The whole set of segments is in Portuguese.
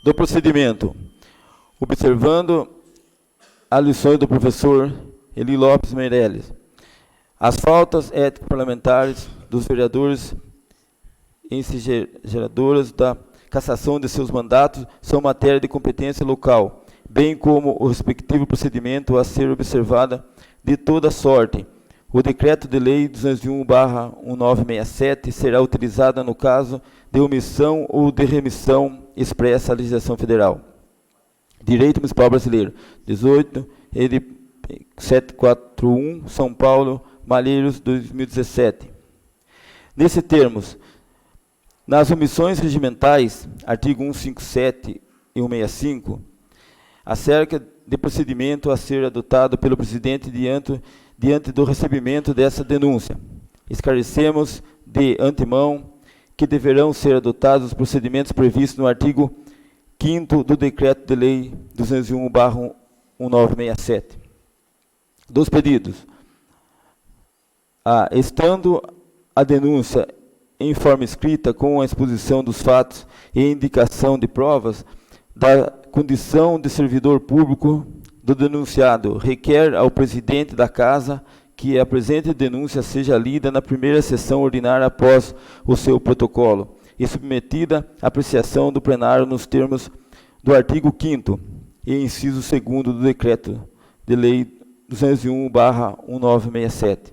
Do procedimento. Observando as lições do professor Eli Lopes Meirelles, as faltas ético-parlamentares dos vereadores geradoras da cassação de seus mandatos são matéria de competência local, bem como o respectivo procedimento a ser observado de toda sorte. O decreto de lei 201/1967 será utilizado no caso de omissão ou de remissão expressa à legislação federal. Direito Municipal Brasileiro, 18, ED 741, São Paulo, Malheiros, 2017. Nesse termos, nas omissões regimentais, artigo 157 e 165, acerca de procedimento a ser adotado pelo presidente diante do recebimento dessa denúncia, esclarecemos de antemão que deverão ser adotados os procedimentos previstos no artigo 5º do Decreto de Lei 201/1967. Dos pedidos. Estando a denúncia em forma escrita com a exposição dos fatos e indicação de provas da condição de servidor público do denunciado, requer ao presidente da Casa que a presente denúncia seja lida na primeira sessão ordinária após o seu protocolo e submetida à apreciação do plenário nos termos do artigo 5º e inciso 2º do Decreto de Lei 201/1967.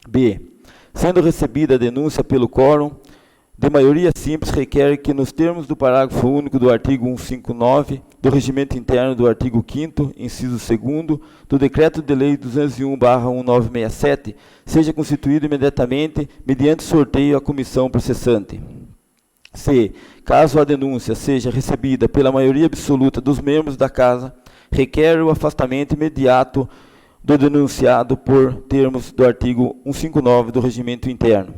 B. Sendo recebida a denúncia pelo quórum de maioria simples, requer que, nos termos do parágrafo único do artigo 159 do Regimento Interno do artigo 5º, inciso 2º, do Decreto de Lei 201/1967, seja constituído imediatamente, mediante sorteio, a comissão processante. C. Caso a denúncia seja recebida pela maioria absoluta dos membros da Casa, requer o afastamento imediato do denunciado por termos do artigo 159 do Regimento Interno.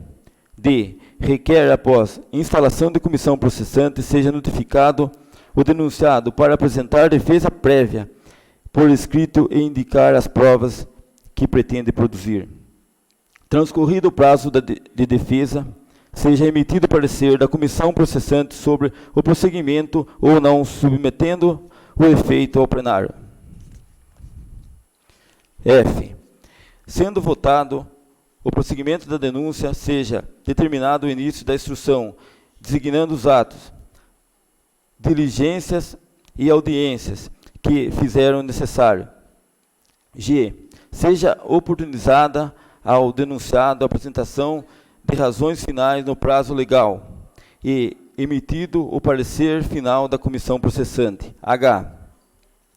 D. Requer, após instalação de comissão processante, seja notificado o denunciado para apresentar defesa prévia por escrito e indicar as provas que pretende produzir. Transcorrido o prazo de defesa, seja emitido parecer da comissão processante sobre o prosseguimento ou não, submetendo o efeito ao plenário. F. Sendo votado o prosseguimento da denúncia, seja determinado o início da instrução, designando os atos, diligências e audiências que fizeram necessário. G. Seja oportunizada ao denunciado a apresentação de razões finais no prazo legal e emitido o parecer final da comissão processante. H.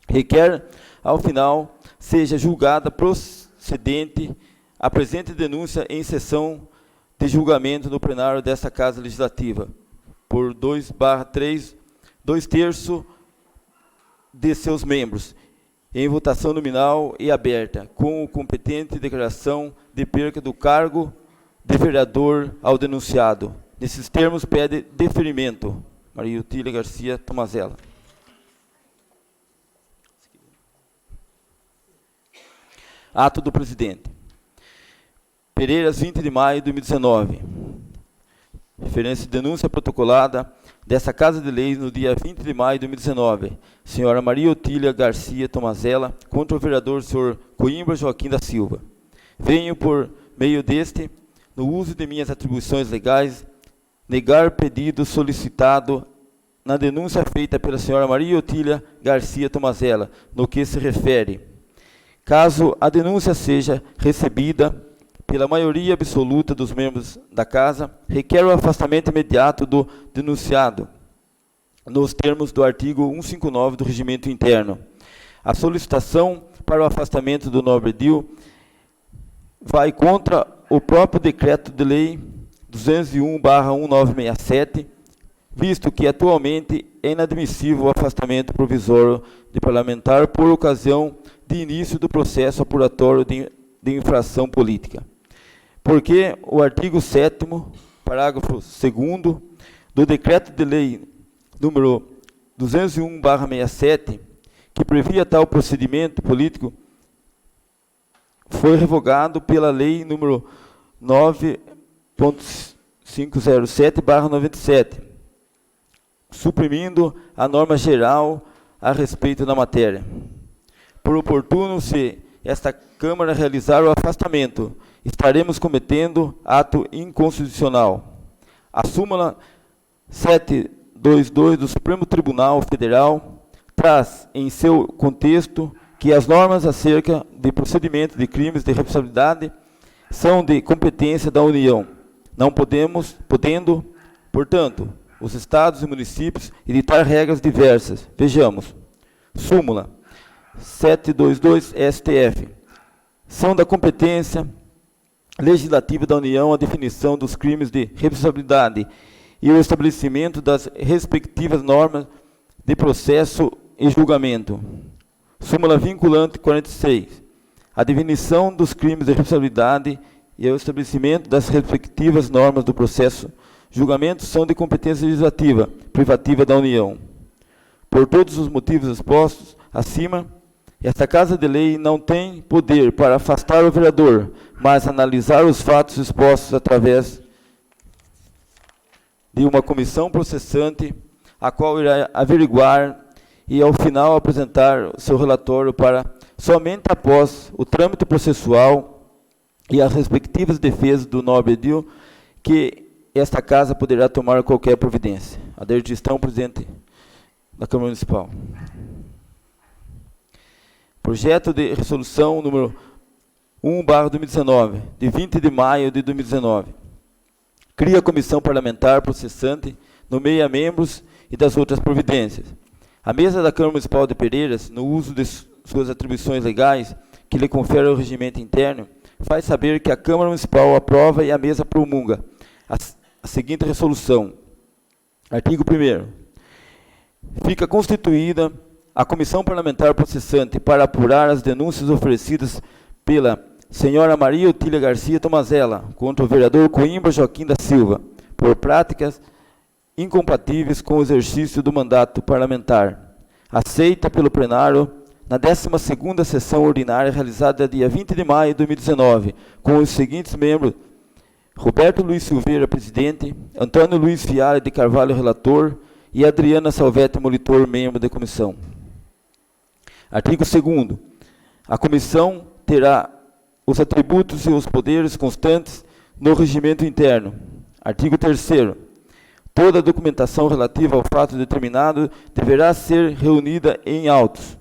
Requer, ao final, seja julgada procedente a presente denúncia em sessão de julgamento no plenário desta Casa Legislativa, por 2/3, 2/3 de seus membros, em votação nominal e aberta, com competente declaração de perca do cargo de vereador ao denunciado. Nesses termos, pede deferimento. Maria Otília Garcia Tomazella. Ato do presidente. Pereiras, 20 de maio de 2019. Referência de denúncia protocolada dessa Casa de Leis no dia 20 de maio de 2019. Senhora Maria Otília Garcia Tomazella, contra o vereador senhor Coimbra Joaquim da Silva. Venho, por meio deste, no uso de minhas atribuições legais, negar pedido solicitado na denúncia feita pela senhora Maria Otília Garcia Tomazella, no que se refere. Caso a denúncia seja recebida pela maioria absoluta dos membros da Casa, requer o afastamento imediato do denunciado, nos termos do artigo 159 do Regimento Interno. A solicitação para o afastamento do nobre edil vai contra o próprio Decreto de Lei 201/1967, visto que atualmente é inadmissível o afastamento provisório de parlamentar por ocasião de início do processo apuratório de infração política. Porque o artigo 7º, parágrafo 2º, do Decreto de Lei número 201/67, que previa tal procedimento político, foi revogado pela Lei número 9.507/97, suprimindo a norma geral a respeito da matéria. Por oportuno, se esta Câmara realizar o afastamento, estaremos cometendo ato inconstitucional. A súmula 722 do Supremo Tribunal Federal traz em seu contexto que as normas acerca de procedimento de crimes de responsabilidade são de competência da União, não podendo, portanto, os estados e municípios editar regras diversas. Vejamos, súmula 722 STF. São da competência legislativa da União a definição dos crimes de responsabilidade e o estabelecimento das respectivas normas de processo e julgamento. Súmula vinculante 46. A definição dos crimes de responsabilidade e o estabelecimento das respectivas normas do processo e julgamento são de competência legislativa privativa da União. Por todos os motivos expostos acima, esta Casa de Lei não tem poder para afastar o vereador, mas analisar os fatos expostos através de uma comissão processante, a qual irá averiguar e, ao final, apresentar seu relatório para, somente após o trâmite processual e as respectivas defesas do nobre edil, que esta Casa poderá tomar qualquer providência. Adair Tristão, presidente da Câmara Municipal. Projeto de resolução número 1/2019, de 20 de maio de 2019. Cria a comissão parlamentar processante, nomeia membros e das outras providências. A mesa da Câmara Municipal de Pereiras, no uso de suas atribuições legais, que lhe confere o regimento interno, faz saber que a Câmara Municipal aprova e a mesa promulga a seguinte resolução. Artigo 1º. Fica constituída a Comissão Parlamentar Processante para apurar as denúncias oferecidas pela senhora Maria Otília Garcia Tomazella contra o vereador Coimbra Joaquim da Silva, por práticas incompatíveis com o exercício do mandato parlamentar, aceita pelo plenário na 12ª sessão ordinária realizada dia 20 de maio de 2019, com os seguintes membros: Roberto Luiz Silveira, presidente; Antônio Luiz Fialho de Carvalho, relator; e Adriana Salvetti, monitor, membro da comissão. Artigo 2º. A comissão terá os atributos e os poderes constantes no regimento interno. Artigo 3º. Toda a documentação relativa ao fato determinado deverá ser reunida em autos,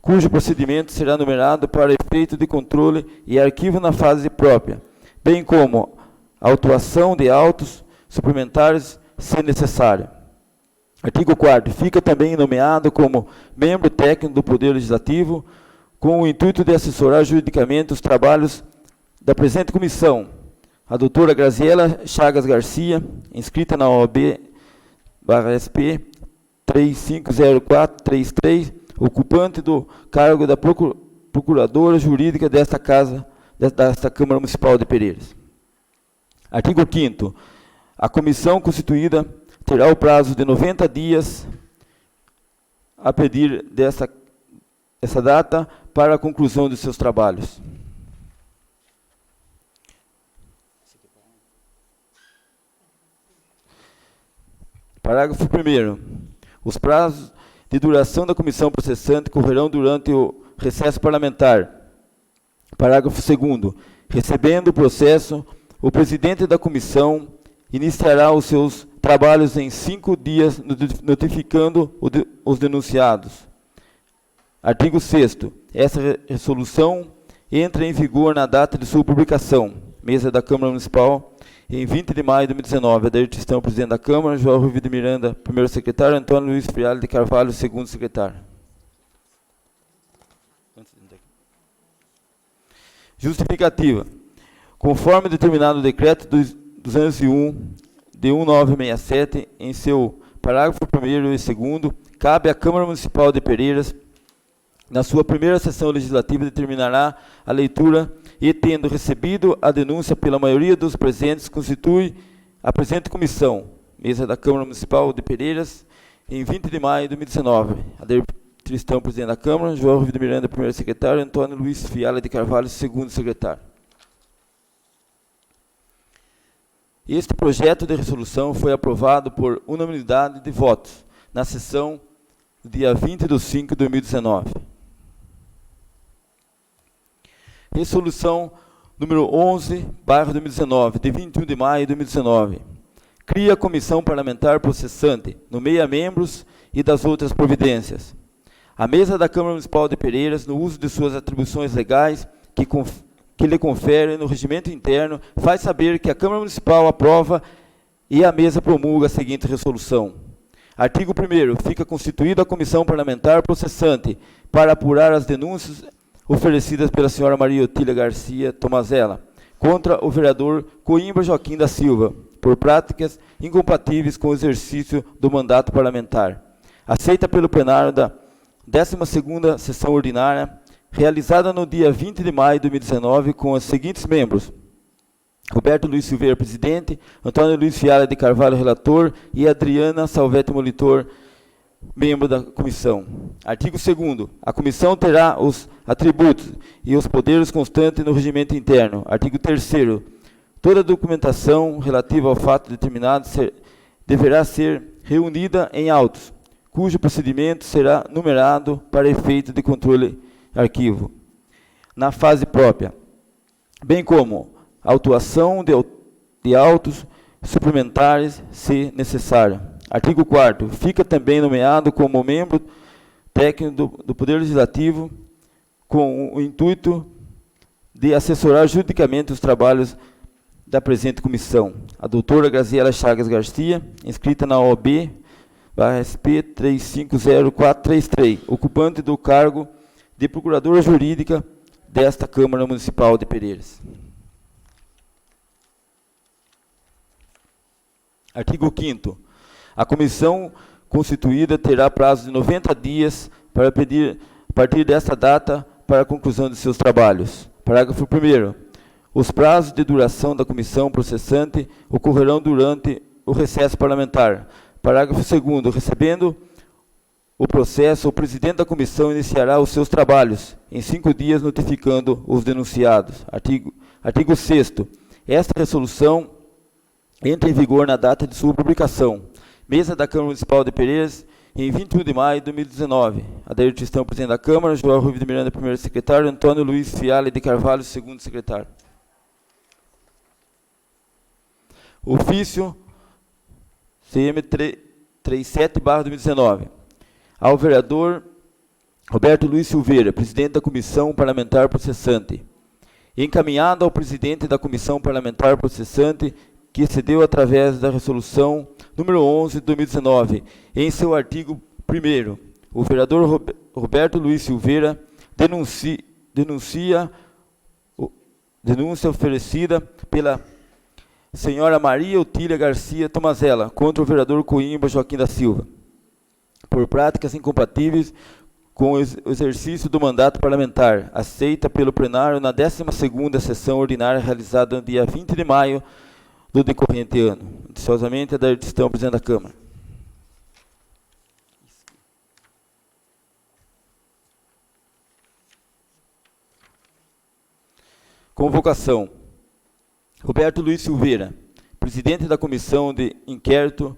cujo procedimento será numerado para efeito de controle e arquivo na fase própria, bem como a autuação de autos suplementares, se necessário. Artigo 4º. Fica também nomeado como membro técnico do Poder Legislativo, com o intuito de assessorar juridicamente os trabalhos da presente comissão, a doutora Graziela Chagas Garcia, inscrita na OAB/SP 350433, ocupante do cargo da Procuradora Jurídica desta Câmara Municipal de Pereiras. Artigo 5º. A comissão constituída terá o prazo de 90 dias a pedir essa data para a conclusão de seus trabalhos. Parágrafo 1º. Os prazos de duração da comissão processante correrão durante o recesso parlamentar. Parágrafo 2º. Recebendo o processo, o presidente da comissão iniciará os seus trabalhos em 5 dias, notificando os denunciados. Artigo 6º. Essa resolução entra em vigor na data de sua publicação. Mesa da Câmara Municipal, em 20 de maio de 2019. Adair Tristão, presidente da Câmara; João Rui de Miranda, primeiro secretário; Antônio Luiz Fialho de Carvalho, segundo secretário. Justificativa. Conforme determinado no decreto 201 de 1967, em seu parágrafo 1º e 2º, cabe à Câmara Municipal de Pereiras, na sua primeira sessão legislativa, determinará a leitura e, tendo recebido a denúncia pela maioria dos presentes, constitui a presente comissão. Mesa da Câmara Municipal de Pereiras, em 20 de maio de 2019. Adair Tristão, presidente da Câmara, João Rui de Miranda, primeiro secretário, Antônio Luiz Fiala de Carvalho, segundo secretário. Este projeto de resolução foi aprovado por unanimidade de votos na sessão do dia 20/5 de 2019. Resolução número 11/2019, de 21 de maio de 2019. Cria a comissão parlamentar processante, nomeia membros e das outras providências. A mesa da Câmara Municipal de Pereiras, no uso de suas atribuições legais que lhe confere no regimento interno, faz saber que a Câmara Municipal aprova e a mesa promulga a seguinte resolução. Artigo 1º. Fica constituída a comissão parlamentar processante para apurar as denúncias oferecidas pela senhora Maria Otília Garcia Tomazella contra o vereador Coimbra Joaquim da Silva, por práticas incompatíveis com o exercício do mandato parlamentar. Aceita pelo plenário da 12ª sessão ordinária, realizada no dia 20 de maio de 2019, com os seguintes membros: Roberto Luiz Silveira, presidente, Antônio Luiz Fiala de Carvalho, relator, e Adriana Salvetti Molitor, membro da comissão. Artigo 2º. A comissão terá os atributos e os poderes constantes no regimento interno. Artigo 3º. Toda documentação relativa ao fato determinado deverá ser reunida em autos, cujo procedimento será numerado para efeito de controle arquivo, na fase própria, bem como autuação de autos suplementares, se necessário. Artigo 4º. Fica também nomeado como membro técnico do Poder Legislativo com o intuito de assessorar juridicamente os trabalhos da presente comissão a doutora Graziela Chagas Garcia, inscrita na OAB/SP 350433, ocupante do cargo de Procuradora Jurídica desta Câmara Municipal de Pereiras. Artigo 5º. A comissão constituída terá prazo de 90 dias para pedir, a partir desta data, para a conclusão de seus trabalhos. Parágrafo 1º. Os prazos de duração da comissão processante ocorrerão durante o recesso parlamentar. Parágrafo 2º. Recebendo o processo, o presidente da comissão iniciará os seus trabalhos em 5 dias, notificando os denunciados. Artigo 6º. Esta resolução entra em vigor na data de sua publicação. Mesa da Câmara Municipal de Pereiras, em 21 de maio de 2019. Adair Tristão, presidente da Câmara, João Rui de Miranda, primeiro secretário, Antônio Luiz Fiala de Carvalho, segundo secretário. Ofício CM 37/2019. Ao vereador Roberto Luiz Silveira, presidente da Comissão Parlamentar Processante. Encaminhado ao presidente da Comissão Parlamentar Processante, que cedeu através da resolução número 11 de 2019, em seu artigo 1º, o vereador Roberto Luiz Silveira denúncia oferecida pela senhora Maria Otília Garcia Tomazella contra o vereador Coimbra Joaquim da Silva, por práticas incompatíveis com o exercício do mandato parlamentar, aceita pelo plenário na 12ª sessão ordinária realizada no dia 20 de maio do decorrente ano. Atenciosamente, Adair Tristão, presidente da Câmara. Convocação. Roberto Luiz Silveira, presidente da Comissão de Inquérito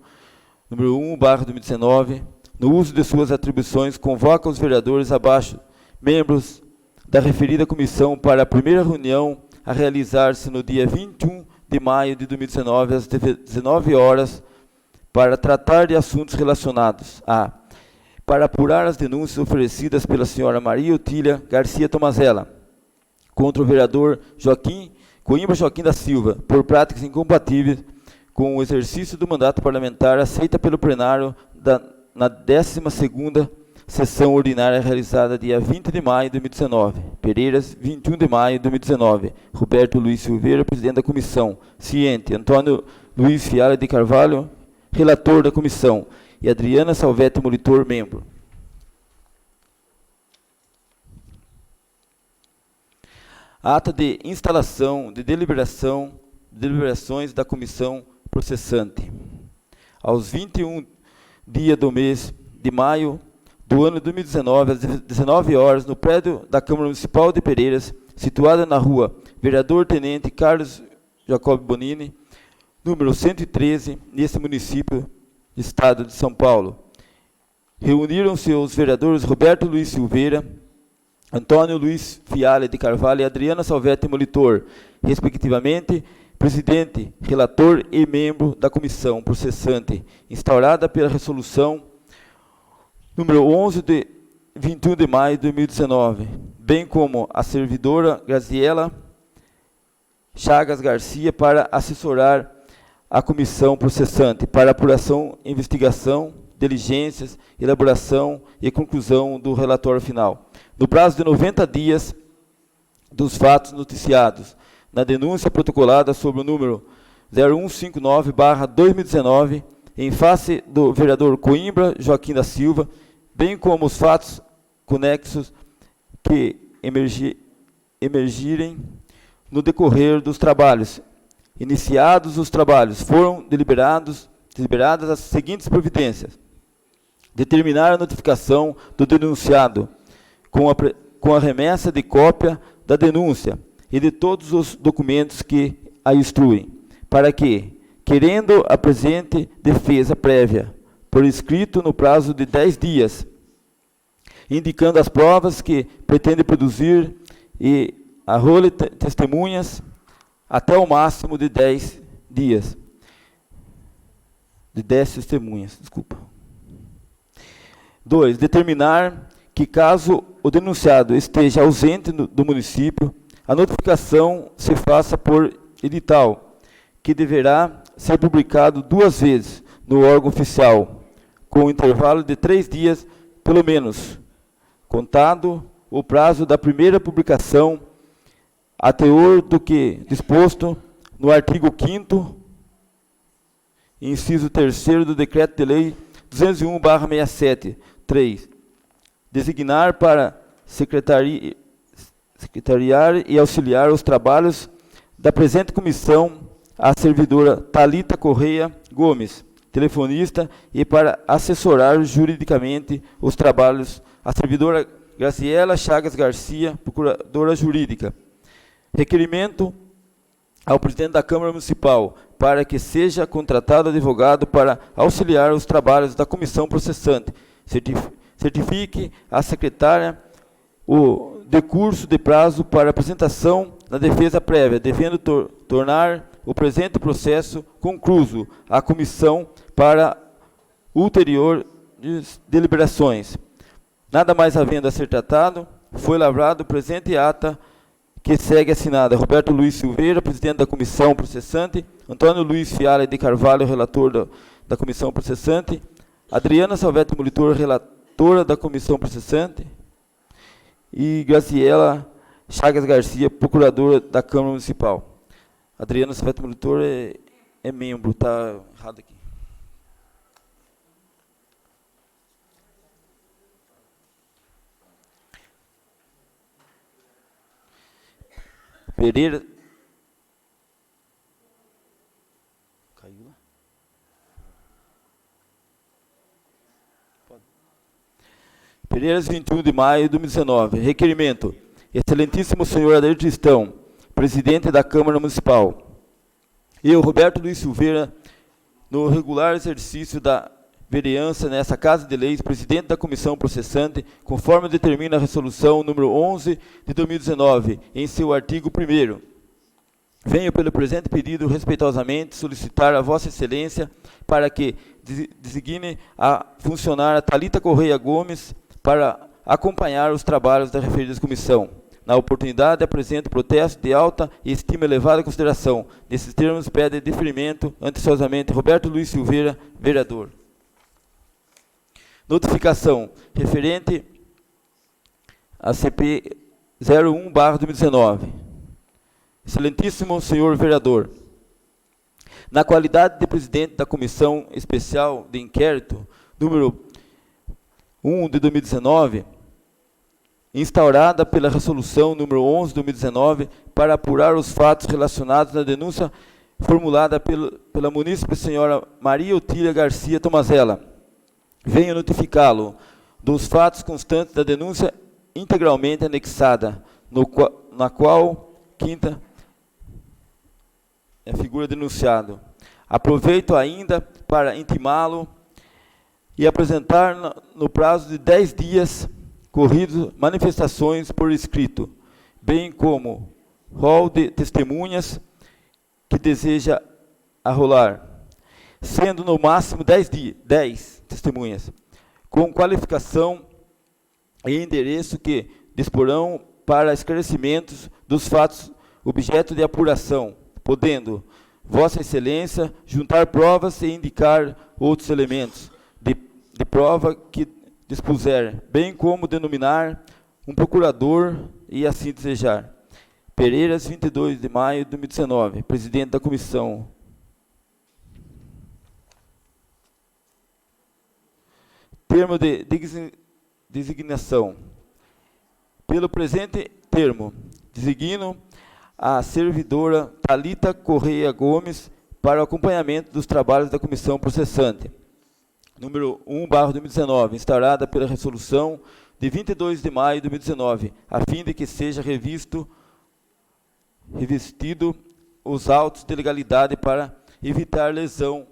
número 1/2019, no uso de suas atribuições, convoca os vereadores abaixo, membros da referida comissão, para a primeira reunião a realizar-se no dia 21 de maio de 2019, às 19 horas, para tratar de assuntos relacionados a: para apurar as denúncias oferecidas pela senhora Maria Otília Garcia Tomazella contra o vereador Coimbra Joaquim da Silva, por práticas incompatíveis com o exercício do mandato parlamentar, aceita pelo plenário na 12ª sessão ordinária realizada dia 20 de maio de 2019. Pereiras, 21 de maio de 2019. Roberto Luiz Silveira, presidente da comissão. Ciente, Antônio Luiz Fiala de Carvalho, relator da comissão. E Adriana Salvetti Molitor, membro. Ata de instalação de deliberações da comissão processante. Aos 21 dias do mês de maio do ano de 2019, às 19 horas, no prédio da Câmara Municipal de Pereiras, situada na rua Vereador Tenente Carlos Jacob Bonini, número 113, nesse município do estado de São Paulo. Reuniram-se os vereadores Roberto Luiz Silveira, Antônio Luiz Fialho de Carvalho e Adriana Salvetti Molitor, respectivamente, presidente, relator e membro da comissão processante, instaurada pela resolução número 11 de 21 de maio de 2019, bem como a servidora Graziela Chagas Garcia para assessorar a comissão processante para apuração, investigação, diligências, elaboração e conclusão do relatório final. No prazo de 90 dias dos fatos noticiados na denúncia protocolada sob o número 0159/2019, em face do vereador Coimbra Joaquim da Silva, bem como os fatos conexos que emergirem no decorrer dos trabalhos. Iniciados os trabalhos, foram deliberadas as seguintes providências: determinar a notificação do denunciado com a remessa de cópia da denúncia e de todos os documentos que a instruem, para que, querendo a presente defesa prévia, por escrito no prazo de 10 dias, indicando as provas que pretende produzir e arrole testemunhas até o máximo de 10 dias. De 10 testemunhas, desculpa. 2. Determinar que, caso o denunciado esteja ausente do município, a notificação se faça por edital, que deverá ser publicado 2 vezes no órgão oficial, com intervalo de 3 dias, pelo menos, contado o prazo da primeira publicação, a teor do que disposto no artigo 5º, inciso 3º do Decreto de Lei 201/67. 3. Designar para secretariar e auxiliar os trabalhos da presente comissão a servidora Thalita Correia Gomes, telefonista, e para assessorar juridicamente os trabalhos a servidora Graziela Chagas Garcia, procuradora jurídica. Requerimento ao presidente da Câmara Municipal para que contratado advogado para auxiliar os trabalhos da comissão processante. Certifique a secretária o decurso de prazo para apresentação da defesa prévia, devendo tornar o presente processo concluso à comissão para ulteriores deliberações. Nada mais havendo a ser tratado, foi lavrado o presente ata que segue assinada: Roberto Luiz Silveira, presidente da comissão processante, Antônio Luiz Fialho de Carvalho, relator da comissão processante, Adriana Salvetti Molitor, relatora da comissão processante, e Graziela Chagas Garcia, procuradora da Câmara Municipal. Adriana Salvetti Molitor é membro, está errado aqui. Pereira. Caiu lá? Pereiras, 21 de maio de 2019. Requerimento. Excelentíssimo senhor Adair Tristão, presidente da Câmara Municipal. Eu, Roberto Luiz Silveira, no regular exercício da vereança nessa Casa de Leis, presidente da comissão processante, conforme determina a resolução número 11 de 2019, em seu artigo 1º. Venho pelo presente pedido respeitosamente solicitar a Vossa Excelência para que designe a funcionária Thalita Correia Gomes para acompanhar os trabalhos da referida comissão. Na oportunidade, apresento protesto de alta e estima elevada consideração. Nesses termos, pede deferimento anteciosamente Roberto Luiz Silveira, vereador. Notificação referente a CP 01/2019. Excelentíssimo senhor vereador, na qualidade de presidente da Comissão Especial de Inquérito, número 1 de 2019, instaurada pela Resolução número 11 de 2019, para apurar os fatos relacionados na denúncia formulada pela munícipe senhora Maria Otília Garcia Tomazella, venho notificá-lo dos fatos constantes da denúncia integralmente anexada, na qual quinta é a figura denunciado. Aproveito ainda para intimá-lo e apresentar no prazo de 10 dias corridos manifestações por escrito, bem como rol de testemunhas que deseja arrolar, sendo no máximo 10 testemunhas, com qualificação e endereço que disporão para esclarecimentos dos fatos objeto de apuração, podendo Vossa Excelência juntar provas e indicar outros elementos de prova que dispuser, bem como denominar um procurador e assim desejar. Pereiras, 22 de maio de 2019, presidente da comissão. Termo de designação. Pelo presente termo, designo a servidora Thalita Correia Gomes para o acompanhamento dos trabalhos da comissão processante. Número 1/2019, instaurada pela resolução de 22 de maio de 2019, a fim de que seja revestido os autos de legalidade para evitar lesão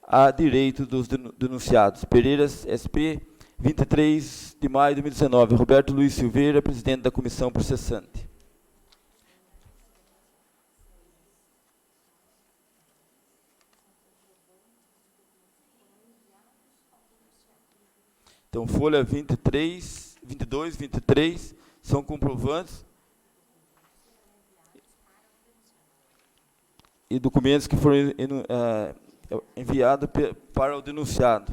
a direito dos denunciados. Pereiras, SP, 23 de maio de 2019. Roberto Luiz Silveira, presidente da comissão processante. Então, folha 22, 23, são comprovantes e documentos que foram enviados para o denunciado,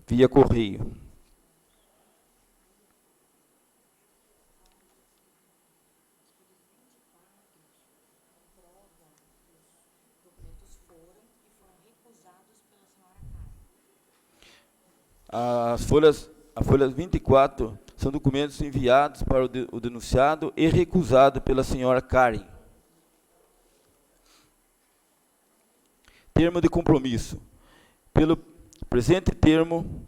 via correio. A folha 24 são documentos enviados para o denunciado e recusado pela senhora Karen. Termo de compromisso. Pelo presente termo,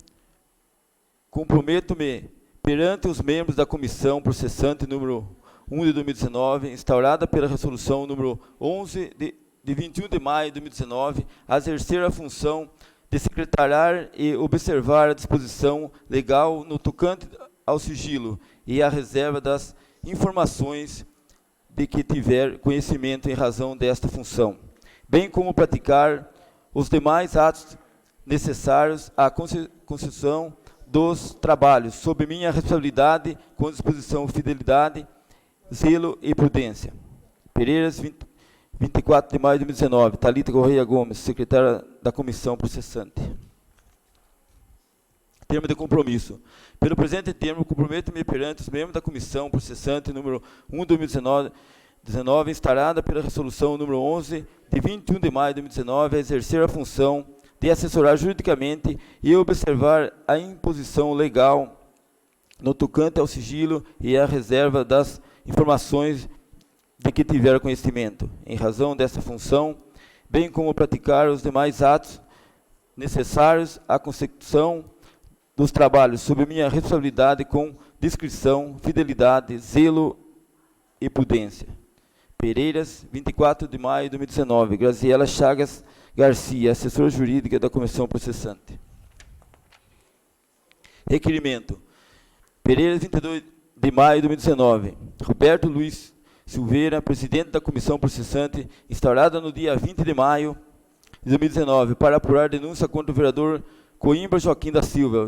comprometo-me perante os membros da comissão processante número 1 de 2019, instaurada pela resolução número 11 de 21 de maio de 2019, a exercer a função de secretariar e observar a disposição legal no tocante ao sigilo e à reserva das informações de que tiver conhecimento em razão desta função, bem como praticar os demais atos necessários à concessão dos trabalhos, sob minha responsabilidade, com disposição, fidelidade, zelo e prudência. Pereiras, 24 de maio de 2019. Thalita Correia Gomes, secretária da comissão processante. Termo de compromisso. Pelo presente termo, comprometo-me perante os membros da comissão processante número 1 de 2019, instaurada pela resolução número 11 de 21 de maio de 2019, a exercer a função de assessorar juridicamente e observar a imposição legal no tocante ao sigilo e à reserva das informações de que tiver conhecimento, em razão dessa função, bem como praticar os demais atos necessários à consecução dos trabalhos, sob minha responsabilidade, com discrição, fidelidade, zelo e prudência. Pereiras, 24 de maio de 2019. Graziela Chagas Garcia, assessora jurídica da comissão processante. Requerimento. Pereiras, 22 de maio de 2019. Roberto Luiz Silveira, presidente da comissão processante, instaurada no dia 20 de maio de 2019, para apurar denúncia contra o vereador Coimbra Joaquim da Silva,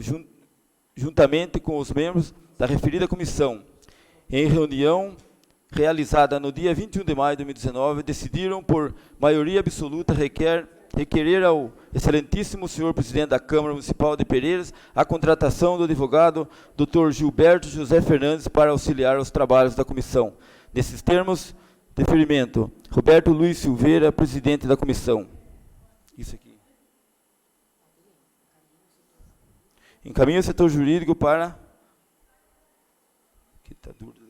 juntamente com os membros da referida comissão. Em reunião realizada no dia 21 de maio de 2019, decidiram por maioria absoluta requerer ao excelentíssimo senhor presidente da Câmara Municipal de Pereiras a contratação do advogado Dr. Gilberto José Fernandes para auxiliar os trabalhos da comissão. Nesses termos, deferimento. Roberto Luiz Silveira, presidente da comissão. Isso aqui. Encaminha o setor jurídico para... Que tá duro aqui.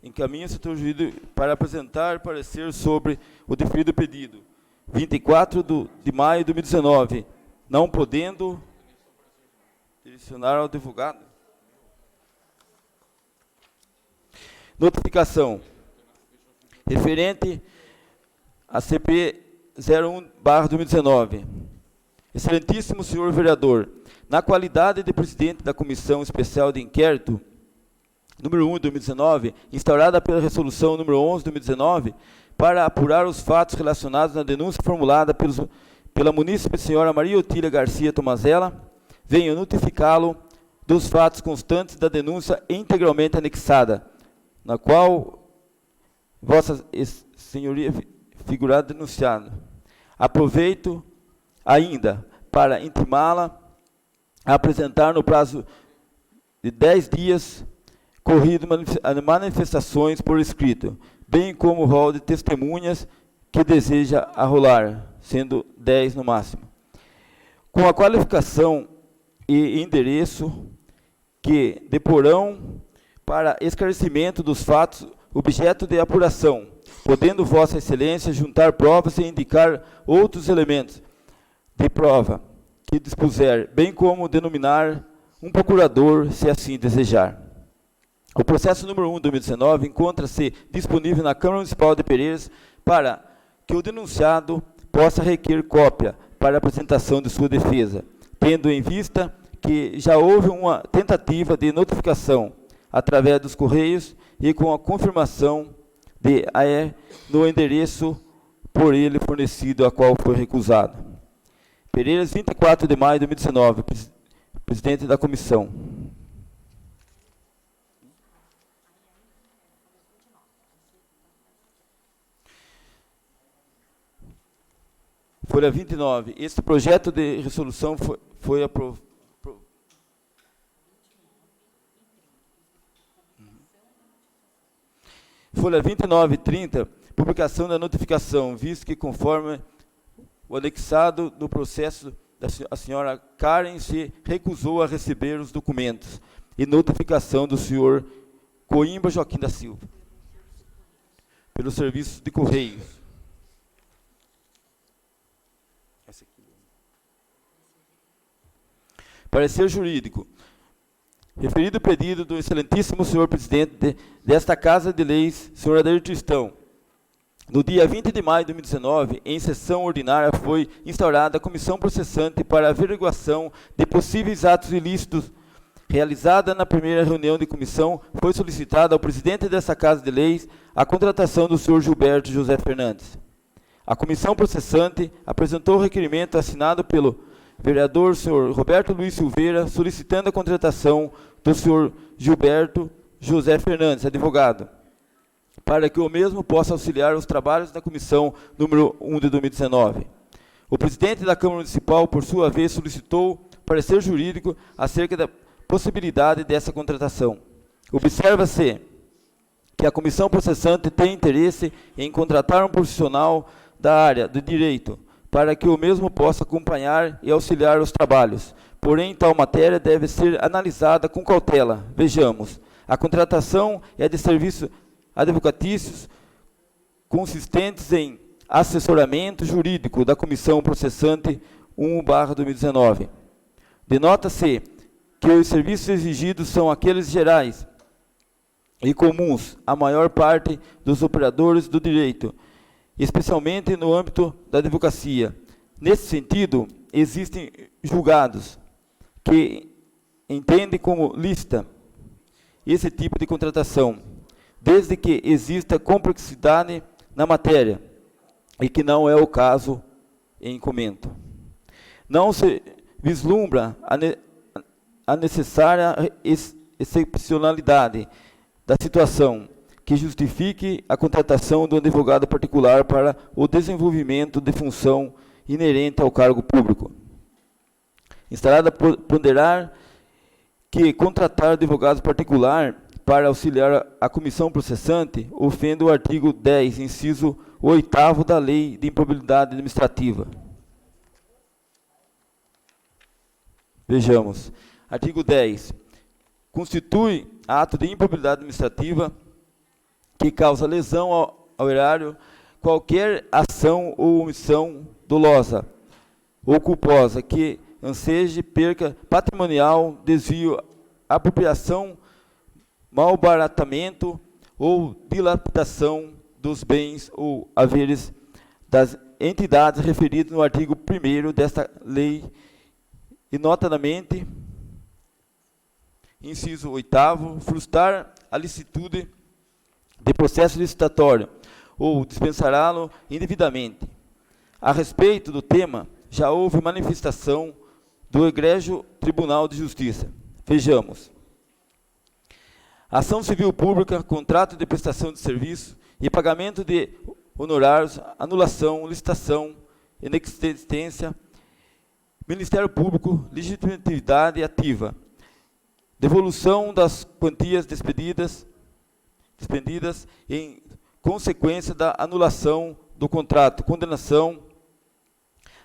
encaminha o setor jurídico para apresentar parecer sobre o deferido pedido. 24 de maio de 2019, não podendo direcionar ao advogado. Notificação. Referente a CP 01/2019. Excelentíssimo senhor vereador, na qualidade de presidente da Comissão Especial de Inquérito, número 1 de 2019, instaurada pela Resolução número 11 de 2019, para apurar os fatos relacionados na denúncia formulada pela munícipe senhora Maria Otília Garcia Tomazella, venho notificá-lo dos fatos constantes da denúncia integralmente anexada, na qual vossa senhoria figurado denunciado. Aproveito ainda para intimá-la a apresentar no prazo de 10 dias corrido manifestações por escrito, bem como o rol de testemunhas que deseja arrolar, sendo 10 no máximo. Com a qualificação e endereço que deporão para esclarecimento dos fatos objeto de apuração, podendo Vossa Excelência juntar provas e indicar outros elementos de prova que dispuser, bem como denominar um procurador, se assim desejar. O processo número 1 de 2019 encontra-se disponível na Câmara Municipal de Pereiras para que o denunciado possa requerer cópia para apresentação de sua defesa, tendo em vista que já houve uma tentativa de notificação através dos Correios e com a confirmação de AE no endereço por ele fornecido, a qual foi recusado. Pereiras, 24 de maio de 2019, presidente da comissão. Folha 29. Este projeto de resolução foi aprovado. Folha 29 e 30, publicação da notificação, visto que conforme o anexado do processo, a senhora Karen se recusou a receber os documentos, e notificação do senhor Coimbra Joaquim da Silva, pelo serviço de Correios. Parecer jurídico. Referido pedido do excelentíssimo senhor presidente desta Casa de Leis, senhor Adair Tristão, no dia 20 de maio de 2019, em sessão ordinária, foi instaurada a comissão processante para averiguação de possíveis atos ilícitos. Realizada na primeira reunião de comissão, foi solicitada ao presidente desta Casa de Leis a contratação do senhor Gilberto José Fernandes. A comissão processante apresentou o requerimento assinado pelo vereador senhor Roberto Luiz Silveira, solicitando a contratação do senhor Gilberto José Fernandes, advogado, para que o mesmo possa auxiliar os trabalhos da comissão número 1 de 2019. O presidente da Câmara Municipal, por sua vez, solicitou parecer jurídico acerca da possibilidade dessa contratação. Observa-se que a comissão processante tem interesse em contratar um profissional da área do direito, para que o mesmo possa acompanhar e auxiliar os trabalhos. Porém, tal matéria deve ser analisada com cautela. Vejamos, a contratação é de serviços advocatícios consistentes em assessoramento jurídico da comissão processante 1/2019. Denota-se que os serviços exigidos são aqueles gerais e comuns à maior parte dos operadores do direito, especialmente no âmbito da advocacia. Nesse sentido, existem julgados que entendem como lícita esse tipo de contratação, desde que exista complexidade na matéria, e que não é o caso em comento. Não se vislumbra a necessária excepcionalidade da situação que justifique a contratação do advogado particular para o desenvolvimento de função inerente ao cargo público. Instalada ponderar que contratar advogado particular para auxiliar a comissão processante ofende o artigo 10, inciso 8º da Lei de Improbidade Administrativa. Vejamos. Artigo 10. Constitui ato de improbidade administrativa que causa lesão ao erário, qualquer ação ou omissão dolosa ou culposa que enseje perca patrimonial, desvio, apropriação, malbaratamento ou dilapidação dos bens ou haveres das entidades referidas no artigo 1º desta lei, e notadamente, inciso 8º, frustrar a licitude de processo licitatório ou dispensará-lo indevidamente. A respeito do tema, já houve manifestação do Egrégio Tribunal de Justiça. Vejamos. Ação civil pública, contrato de prestação de serviço e pagamento de honorários, anulação, licitação, inexistência, Ministério Público, legitimidade ativa, devolução das quantias despendidas em consequência da anulação do contrato, condenação.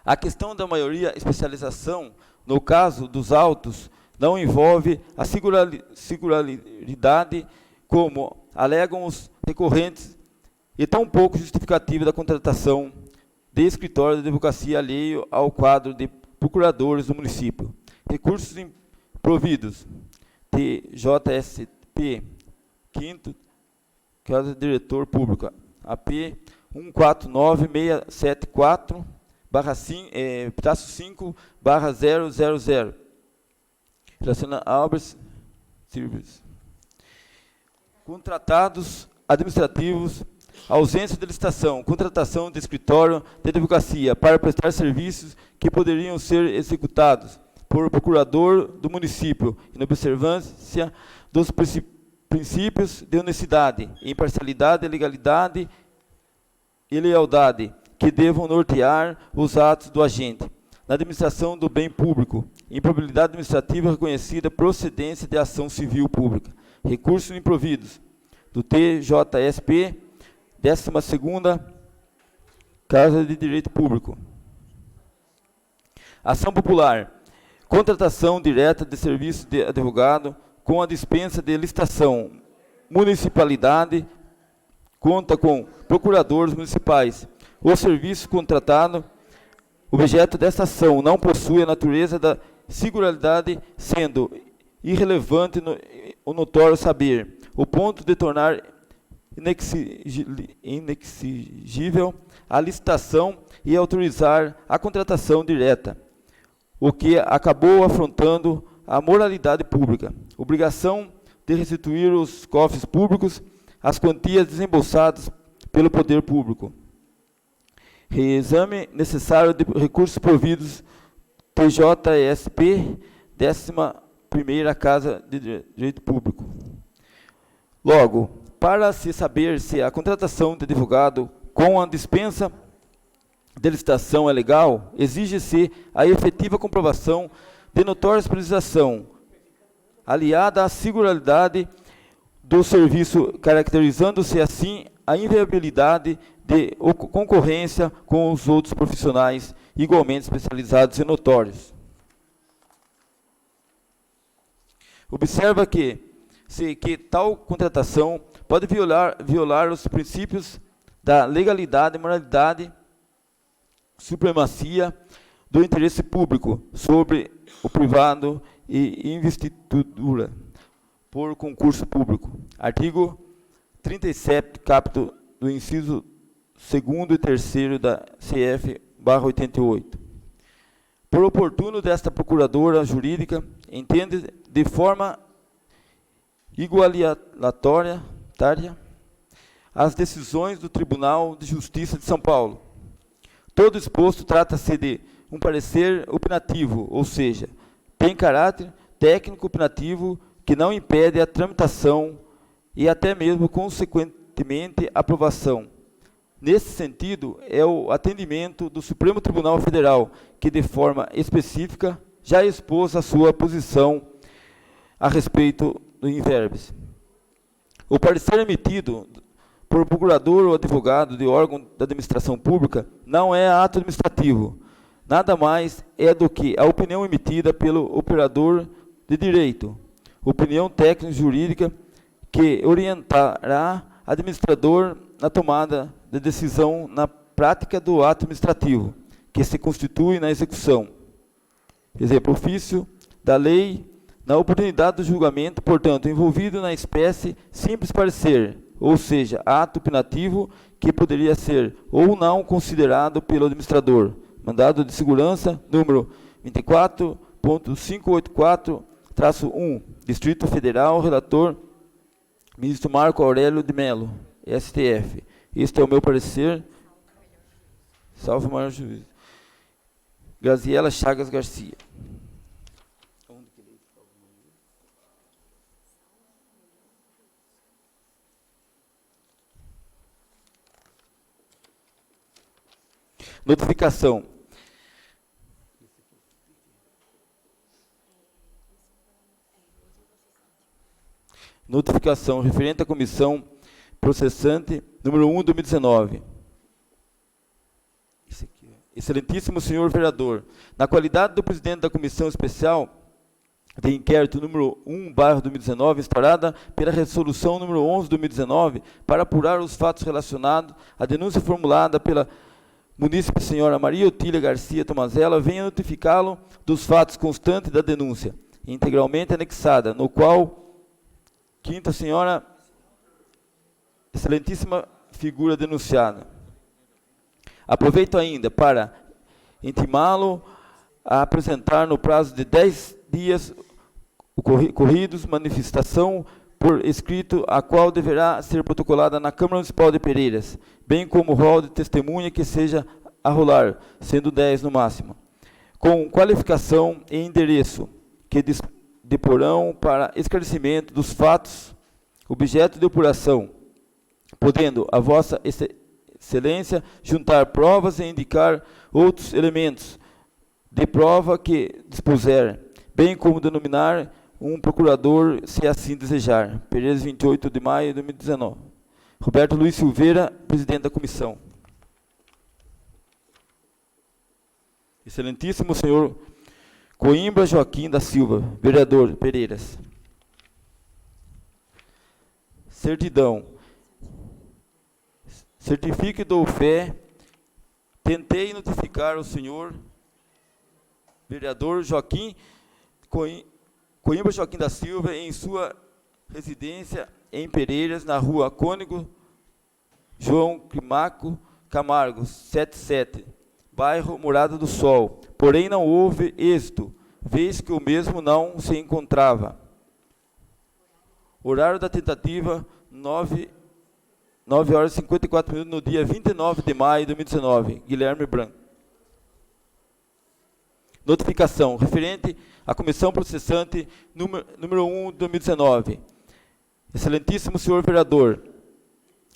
A questão da maioria especialização, no caso dos autos, não envolve a singularidade, como alegam os recorrentes, e tampouco justificativa da contratação de escritório de advocacia alheio ao quadro de procuradores do município. Recursos providos. TJSP, 5º, Casa de Diretor Público, AP 149674/5/000. Relaciona Albers Service. Contratados administrativos, ausência de licitação, contratação de escritório de advocacia para prestar serviços que poderiam ser executados por procurador do município, em observância dos princípios de honestidade, imparcialidade, legalidade e lealdade, que devam nortear os atos do agente. Na administração do bem público, improbabilidade administrativa reconhecida, procedência de ação civil pública. Recursos improvidos do TJSP, 12ª Casa de Direito Público. Ação popular. Contratação direta de serviço de advogado com a dispensa de licitação. Municipalidade conta com procuradores municipais. O serviço contratado, objeto desta ação, não possui a natureza da singularidade, sendo irrelevante o notório saber, o ponto de tornar inexigível a licitação e autorizar a contratação direta, o que acabou afrontando a moralidade pública. Obrigação de restituir aos cofres públicos as quantias desembolsadas pelo poder público. Reexame necessário de recursos providos TJSP, 11ª Casa de Direito Público. Logo, para se saber se a contratação de advogado com a dispensa de licitação é legal, exige-se a efetiva comprovação de notória especialização, aliada à singularidade do serviço, caracterizando-se assim a inviabilidade de concorrência com os outros profissionais igualmente especializados e notórios. Observa que tal contratação pode violar os princípios da legalidade, moralidade, supremacia do interesse público sobre o privado e investidura por concurso público. Artigo 37, capítulo do inciso 2º e 3º da CF/88. Por oportuno desta procuradora jurídica, entende de forma igualitária as decisões do Tribunal de Justiça de São Paulo. Todo exposto trata-se de um parecer opinativo, ou seja, tem caráter técnico opinativo que não impede a tramitação e até mesmo, consequentemente, a aprovação. Nesse sentido, é o atendimento do Supremo Tribunal Federal, que de forma específica já expôs a sua posição a respeito do inverbis. O parecer emitido por procurador ou advogado de órgão da administração pública não é ato administrativo, nada mais é do que a opinião emitida pelo operador de direito, opinião técnico-jurídica que orientará administrador na tomada de decisão na prática do ato administrativo, que se constitui na execução. Exemplo, ofício da lei, na oportunidade do julgamento, portanto, envolvido na espécie simples parecer, ou seja, ato opinativo que poderia ser ou não considerado pelo administrador. Mandado de segurança, número 24.584-1, Distrito Federal, relator, ministro Marco Aurélio de Mello, STF. Este é o meu parecer. Salve o maior juízo. Graziela Chagas Garcia. Notificação. Notificação referente à comissão processante número 1 de 2019. Excelentíssimo senhor vereador, na qualidade do presidente da comissão especial de inquérito número 1/2019, instaurada pela resolução número 11 de 2019, para apurar os fatos relacionados à denúncia formulada pela munícipe senhora Maria Otília Garcia Tomazella, venha notificá-lo dos fatos constantes da denúncia, integralmente anexada, no qual, quinta senhora, excelentíssima figura denunciada. Aproveito ainda para intimá-lo a apresentar no prazo de 10 dias corridos manifestação por escrito, a qual deverá ser protocolada na Câmara Municipal de Pereiras, bem como rol de testemunha que seja a rolar, sendo 10 no máximo, com qualificação e endereço, que deporão para esclarecimento dos fatos, objeto de apuração, podendo a vossa excelência juntar provas e indicar outros elementos de prova que dispuser, bem como denominar um procurador, se assim desejar. Pereiras, 28 de maio de 2019. Roberto Luiz Silveira, presidente da comissão. Excelentíssimo senhor Coimbra Joaquim da Silva, vereador, Pereiras. Certidão. Certifique e dou fé. Tentei notificar o senhor vereador Joaquim Coimbra Joaquim da Silva em sua residência em Pereiras, na rua Cônigo João Climaco Camargo, 77, bairro Morada do Sol. Porém, não houve êxito, vez que o mesmo não se encontrava. Horário da tentativa, 9 horas e 54 minutos, no dia 29 de maio de 2019. Guilherme Branco. Notificação referente à comissão processante número 1 de 2019. Excelentíssimo senhor vereador,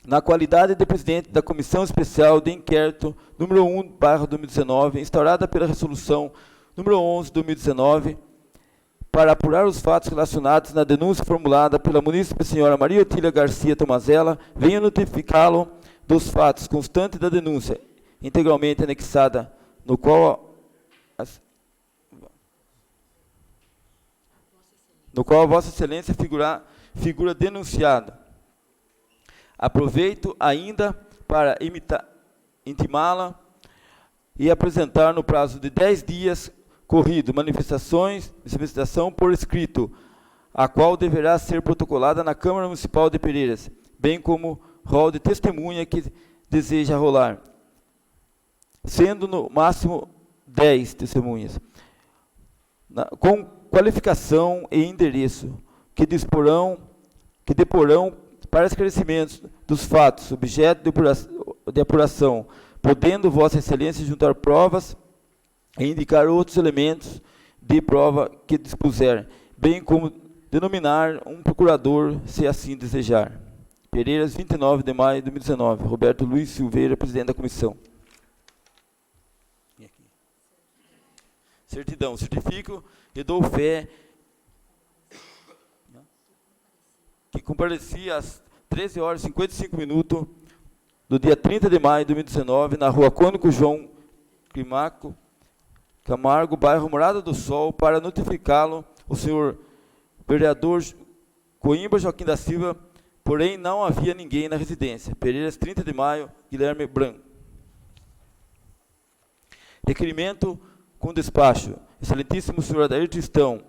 na qualidade de presidente da Comissão Especial de Inquérito número 1/2019, instaurada pela resolução número 11 de 2019, para apurar os fatos relacionados na denúncia formulada pela munícipe senhora Maria Otília Garcia Tomazella, venho notificá-lo dos fatos constantes da denúncia, integralmente anexada, no qual a vossa excelência figura denunciada. Aproveito ainda para intimá-la e apresentar no prazo de 10 dias corrido manifestação por escrito, a qual deverá ser protocolada na Câmara Municipal de Pereiras, bem como rol de testemunha que deseja rolar, sendo no máximo 10 testemunhas, com qualificação e endereço, que deporão para esclarecimentos dos fatos, objeto de apuração, podendo vossa excelência juntar provas e indicar outros elementos de prova que dispuser, bem como denominar um procurador, se assim desejar. Pereiras, 29 de maio de 2019. Roberto Luiz Silveira, presidente da comissão. Certidão. Certifico e dou fé que compareci às 13 horas e 55 minutos do dia 30 de maio de 2019, na rua Cônigo João Climaco Camargo, bairro Morada do Sol, para notificá-lo, o senhor vereador Coimbra Joaquim da Silva, porém não havia ninguém na residência. Pereiras, 30 de maio, Guilherme Branco. Requerimento com despacho. Excelentíssimo senhor Adair Tristão,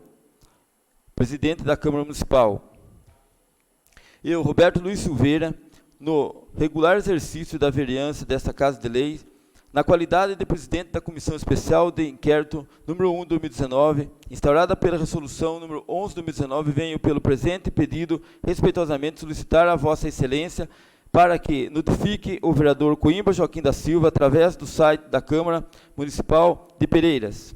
presidente da Câmara Municipal. Eu, Roberto Luiz Silveira, no regular exercício da vereança desta Casa de Lei, na qualidade de presidente da Comissão Especial de Inquérito número 1 de 2019, instaurada pela Resolução número 11 de 2019, venho pelo presente pedido respeitosamente solicitar a Vossa Excelência para que notifique o vereador Coimbra Joaquim da Silva através do site da Câmara Municipal de Pereiras,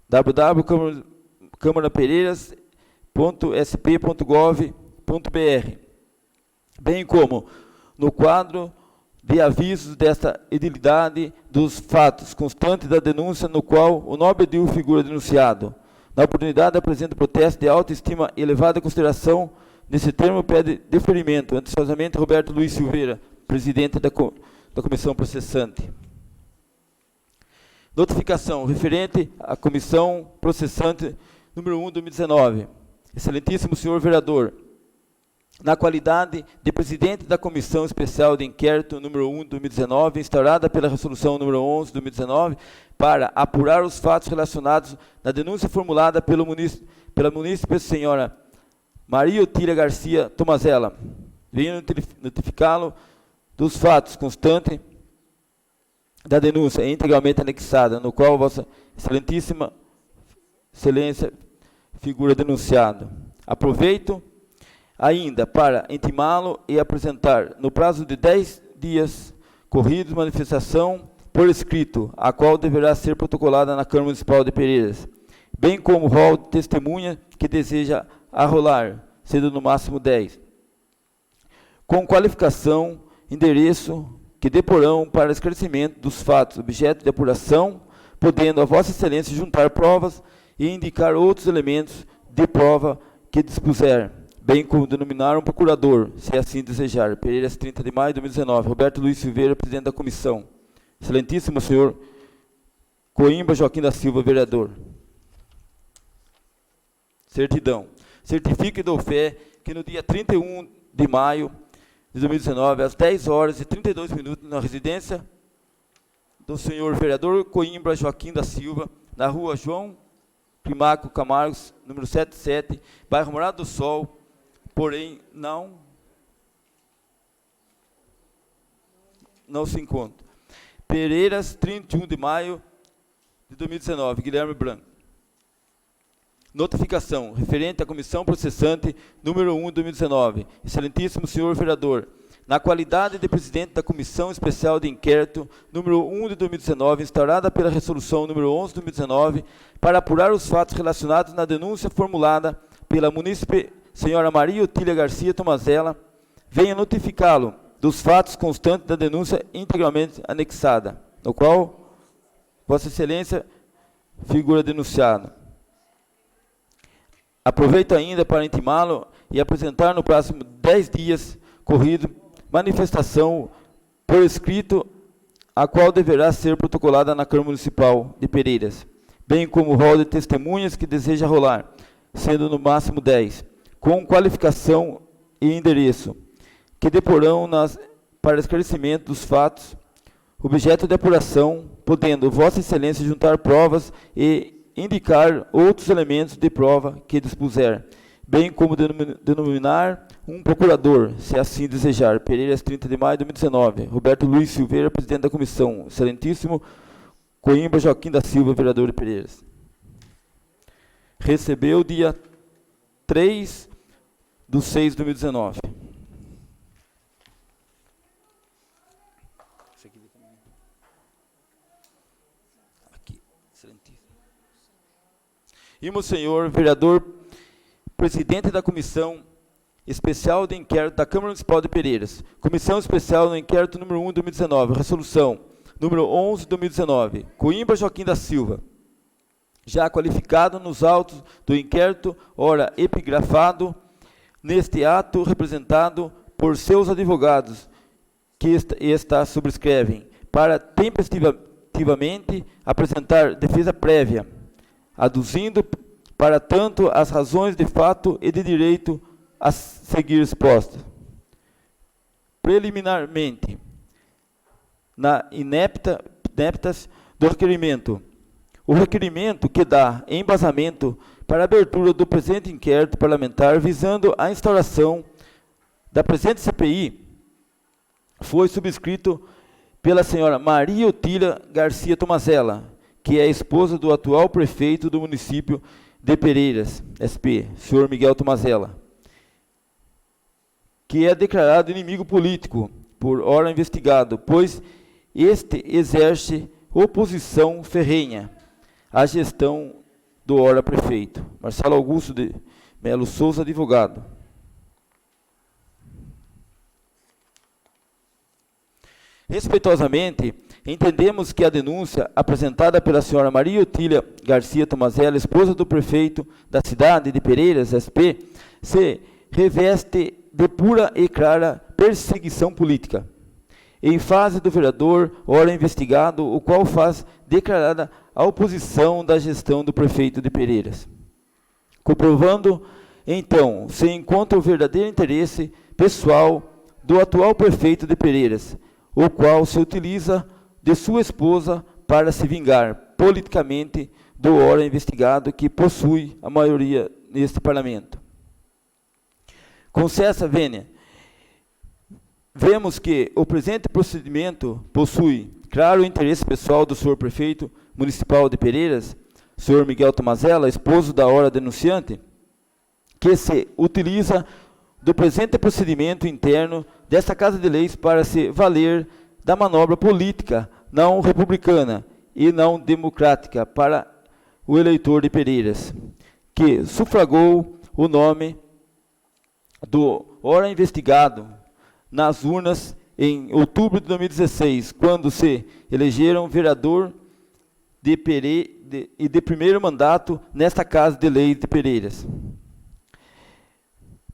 www.câmarapereiras.sp.gov.br, bem como no quadro de avisos desta edilidade dos fatos constantes da denúncia no qual o nobre edil figura denunciado. Na oportunidade, apresento protesto de alta estima e elevada consideração. Nesse termo, pede deferimento. Atenciosamente, Roberto Luiz Silveira, presidente da comissão processante. Notificação referente à comissão processante número 1 de 2019. Excelentíssimo senhor vereador, na qualidade de presidente da Comissão Especial de Inquérito número 1 de 2019, instaurada pela Resolução número 11 de 2019, para apurar os fatos relacionados na denúncia formulada pela munícipe senhora Maria Otília Garcia Tomazella, venho notificá-lo dos fatos constantes da denúncia integralmente anexada, no qual Vossa Excelentíssima Excelência figura denunciado. Aproveito ainda para intimá-lo e apresentar, no prazo de 10 dias corridos, manifestação por escrito, a qual deverá ser protocolada na Câmara Municipal de Pereiras, bem como rol de testemunha que deseja arrolar, sendo no máximo 10, com qualificação, endereço, que deporão para esclarecimento dos fatos, objeto de apuração, podendo a Vossa Excelência juntar provas e indicar outros elementos de prova que dispuser, bem como denominar um procurador, se assim desejar. Pereiras, 30 de maio de 2019. Roberto Luiz Silveira, presidente da comissão. Excelentíssimo senhor Coimbra Joaquim da Silva, vereador. Certidão. Certifico e dou fé que no dia 31 de maio de 2019, às 10 horas e 32 minutos, na residência do senhor vereador Coimbra Joaquim da Silva, na rua João Climaco Camargo, número 77, bairro Morada do Sol, porém não se encontra. Pereiras, 31 de maio de 2019, Guilherme Branco. Notificação referente à comissão processante número 1 de 2019. Excelentíssimo senhor vereador, na qualidade de presidente da Comissão Especial de Inquérito número 1 de 2019, instaurada pela Resolução número 11 de 2019, para apurar os fatos relacionados na denúncia formulada pela munícipe senhora Maria Otília Garcia Tomazella, venha notificá-lo dos fatos constantes da denúncia integralmente anexada, no qual Vossa Excelência figura denunciado. Aproveito ainda para intimá-lo e apresentar no próximo 10 dias corrido manifestação por escrito, a qual deverá ser protocolada na Câmara Municipal de Pereiras, bem como o rol de testemunhas que deseja rolar, sendo no máximo 10, com qualificação e endereço, que deporão para esclarecimento dos fatos, objeto de apuração, podendo Vossa Excelência juntar provas e indicar outros elementos de prova que dispuser, bem como denominar um procurador, se assim desejar. Pereiras, 30 de maio de 2019. Roberto Luiz Silveira, presidente da comissão. Excelentíssimo Coimbra Joaquim da Silva, vereador de Pereiras. Recebeu dia 3 de 6 de 2019. Aqui, excelentíssimo. E o senhor vereador, presidente da Comissão Especial de Inquérito da Câmara Municipal de Pereiras. Comissão Especial no Inquérito número 1 de 2019. Resolução número 11 de 2019. Coimbra Joaquim da Silva. Já qualificado nos autos do inquérito, ora epigrafado, neste ato representado por seus advogados, que subscrevem, para tempestivamente apresentar defesa prévia, aduzindo para tanto as razões de fato e de direito a seguir expostas. preliminarmente na ineptas do requerimento. O requerimento que dá embasamento para a abertura do presente inquérito parlamentar visando a instauração da presente CPI foi subscrito pela senhora Maria Otília Garcia Tomazella, que é esposa do atual prefeito do município de Pereiras, SP, senhor Miguel Tomazella, que é declarado inimigo político por ora investigado, pois este exerce oposição ferrenha à gestão do ora prefeito. Marcelo Augusto de Melo Souza, advogado. Respeitosamente, entendemos que a denúncia apresentada pela senhora Maria Otília Garcia Tomazella, esposa do prefeito da cidade de Pereiras, SP, se reveste de pura e clara perseguição política, em fase do vereador, ora investigado, o qual faz declarada a oposição da gestão do prefeito de Pereiras. Comprovando, então, se encontra o verdadeiro interesse pessoal do atual prefeito de Pereiras, o qual se utiliza de sua esposa para se vingar politicamente do ora investigado que possui a maioria neste parlamento. Concessa vênia, vemos que o presente procedimento possui claro interesse pessoal do senhor prefeito municipal de Pereiras, senhor Miguel Tomazella, esposo da ora denunciante, que se utiliza do presente procedimento interno desta Casa de Leis para se valer da manobra política não republicana e não democrática para o eleitor de Pereiras, que sufragou o nome do ora investigado nas urnas em outubro de 2016, quando se elegeram vereador de primeiro mandato nesta Casa de Leis de Pereiras.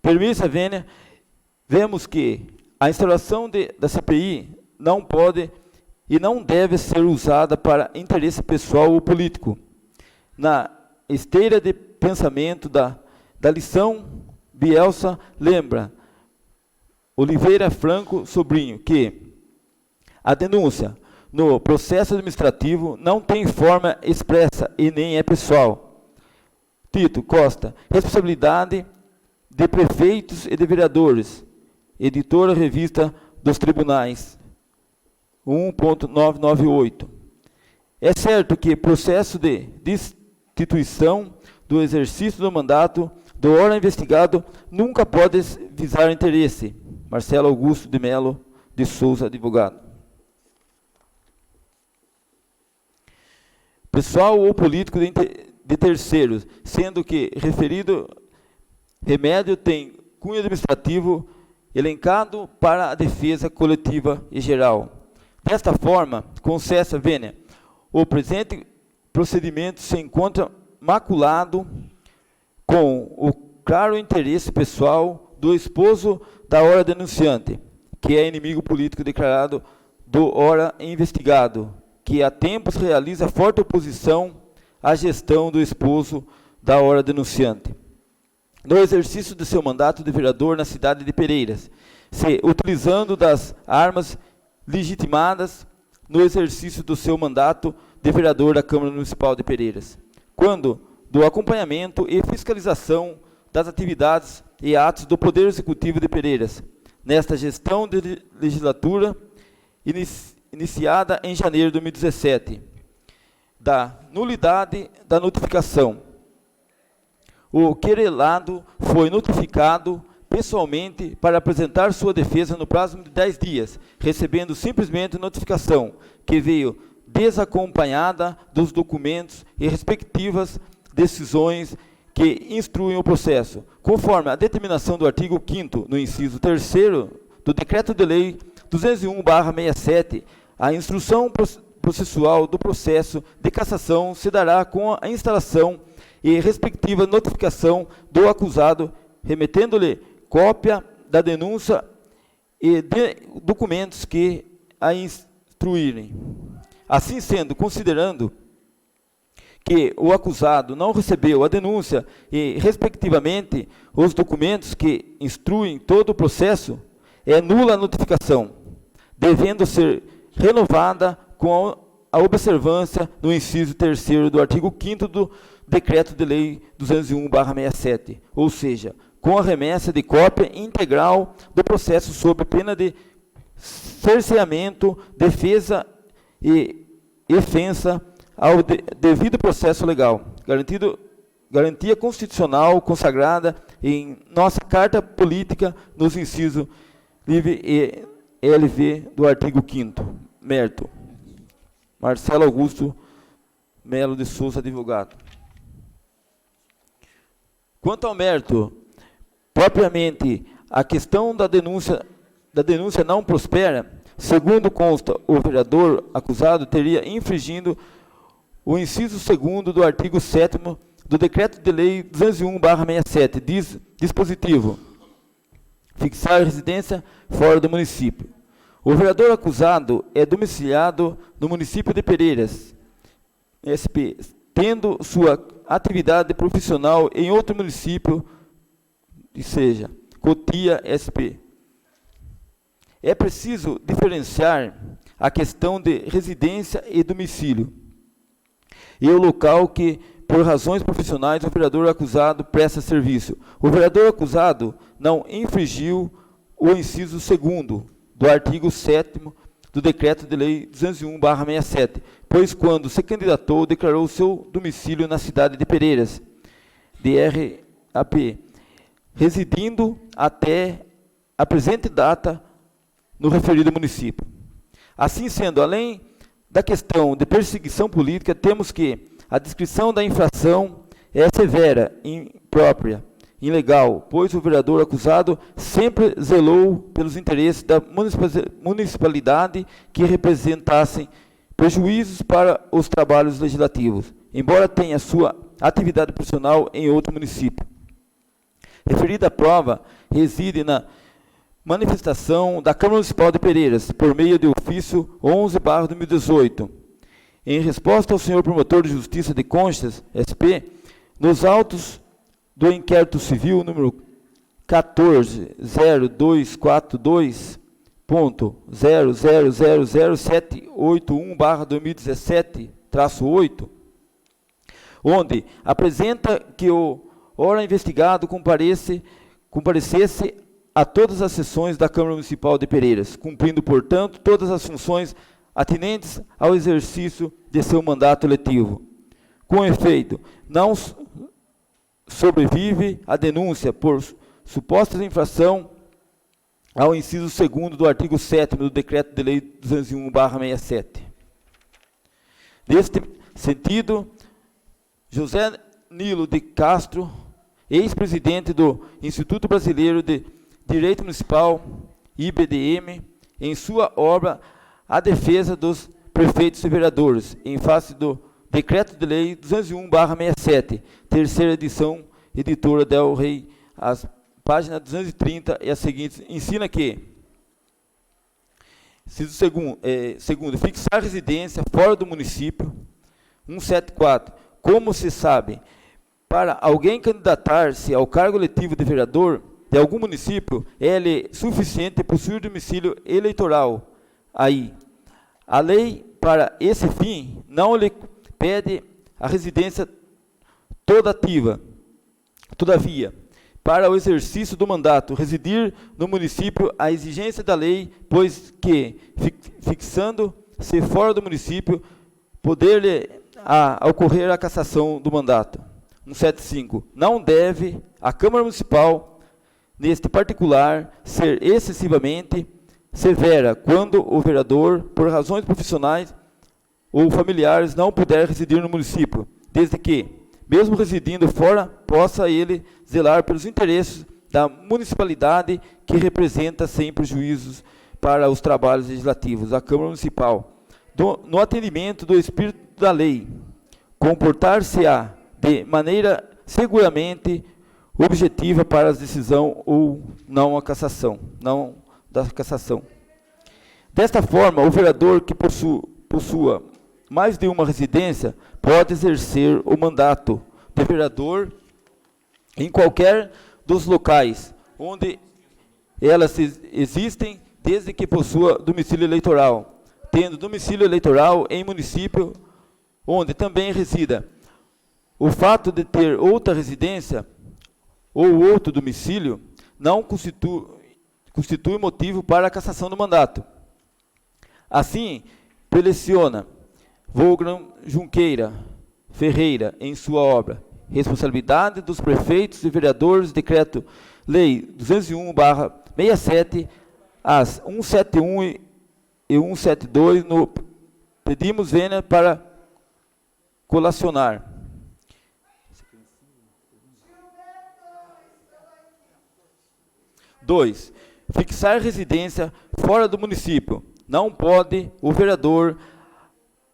Permissa vênia, vemos que a instauração da CPI não pode e não deve ser usada para interesse pessoal ou político. Na esteira de pensamento da lição, Bielsa lembra Oliveira Franco Sobrinho que a denúncia no processo administrativo não tem forma expressa e nem é pessoal. Tito Costa, responsabilidade de prefeitos e de vereadores, editora Revista dos Tribunais, 1.998. É certo que processo de destituição do exercício do mandato do órgão investigado nunca pode visar interesse. Marcelo Augusto de Melo de Souza, advogado. Pessoal ou político de terceiros, sendo que referido remédio tem cunho administrativo elencado para a defesa coletiva e geral. Desta forma, concessa vênia, o presente procedimento se encontra maculado com o claro interesse pessoal do esposo da ora denunciante, que é inimigo político declarado do ora investigado, que há tempos realiza forte oposição à gestão do esposo da ora denunciante. No exercício de seu mandato de vereador na cidade de Pereiras, se utilizando das armas legitimadas no exercício do seu mandato de vereador da Câmara Municipal de Pereiras, quando do acompanhamento e fiscalização das atividades e atos do Poder Executivo de Pereiras, nesta gestão de legislatura iniciada em janeiro de 2017, da nulidade da notificação. O querelado foi notificado pessoalmente para apresentar sua defesa no prazo de 10 dias, recebendo simplesmente notificação, que veio desacompanhada dos documentos e respectivas decisões que instruem o processo, conforme a determinação do artigo 5º, no inciso 3º, do Decreto de Lei 201/67, a instrução processual do processo de cassação se dará com a instalação e respectiva notificação do acusado, remetendo-lhe cópia da denúncia e de documentos que a instruírem. Assim sendo, considerando que o acusado não recebeu a denúncia e, respectivamente, os documentos que instruem todo o processo, é nula a notificação, devendo ser renovada com a observância no inciso 3º do artigo 5º do Decreto de Lei 201/67, ou seja, com a remessa de cópia integral do processo sob pena de cerceamento, defesa e ofensa ao devido processo legal, garantia constitucional consagrada em nossa Carta Política nos incisos livre e LV do artigo 5º. Mérito: Marcelo Augusto Melo de Souza, advogado. Quanto ao mérito, propriamente, a questão da denúncia não prospera, segundo consta, o vereador acusado teria infringido o inciso 2º do artigo 7º do Decreto de Lei 201/67, dispositivo: fixar residência fora do município. O vereador acusado é domiciliado no município de Pereiras, SP, tendo sua atividade profissional em outro município, seja, Cotia, SP. É preciso diferenciar a questão de residência e domicílio, e o local que, por razões profissionais, o vereador acusado presta serviço. O vereador acusado não infringiu o inciso 2º do artigo 7º do Decreto de Lei 201/67, pois quando se candidatou, declarou seu domicílio na cidade de Pereiras, DRAP, residindo até a presente data no referido município. Assim sendo, além da questão de perseguição política, temos que a descrição da infração é severa, imprópria, ilegal, pois o vereador acusado sempre zelou pelos interesses da municipalidade que representassem prejuízos para os trabalhos legislativos, embora tenha sua atividade profissional em outro município. Referida prova reside na manifestação da Câmara Municipal de Pereiras, por meio de ofício 11/2018. Em resposta ao senhor promotor de Justiça de Conchas, SP, nos autos do inquérito civil número 14.0242.0000781/2017-8, onde apresenta que o ora investigado comparecesse a todas as sessões da Câmara Municipal de Pereiras, cumprindo, portanto, todas as funções atinentes ao exercício de seu mandato eletivo. Com efeito, não sobrevive a denúncia por suposta infração ao inciso 2º do artigo 7º do Decreto de Lei 201/67. Neste sentido, José Nilo de Castro, ex-presidente do Instituto Brasileiro de Direito Municipal, IBDM, em sua obra A Defesa dos Prefeitos e Vereadores, em face do Decreto de Lei 201/67, terceira edição, editora Del Rey, as páginas 230 e as seguintes, ensina que, segundo, fixar residência fora do município, 174, como se sabe, para alguém candidatar-se ao cargo eletivo de vereador de algum município, é suficiente possuir domicílio eleitoral. Aí, a lei, para esse fim, não lhe pede a residência toda ativa. Todavia, para o exercício do mandato, residir no município a exigência da lei, pois que, fixando-se fora do município, poder-lhe ocorrer a cassação do mandato. 175. Não deve a Câmara Municipal, neste particular, ser excessivamente severa quando o vereador, por razões profissionais ou familiares, não puder residir no município, desde que, mesmo residindo fora, possa ele zelar pelos interesses da municipalidade que representa sem prejuízos para os trabalhos legislativos. A Câmara Municipal, no atendimento do espírito da lei, comportar-se-á de maneira seguramente objetiva para a decisão ou não a cassação, não da cassação. Desta forma, o vereador que possua mais de uma residência pode exercer o mandato de vereador em qualquer dos locais onde elas existem desde que possua domicílio eleitoral, tendo domicílio eleitoral em município onde também resida. O fato de ter outra residência ou outro domicílio não constitui motivo para a cassação do mandato. Assim, seleciona Wolfgang Junqueira Ferreira, em sua obra Responsabilidade dos Prefeitos e Vereadores, Decreto-Lei 201/67, as 171 e 172, no pedimos vênia para colacionar. 2. Fixar residência fora do município. Não pode o vereador,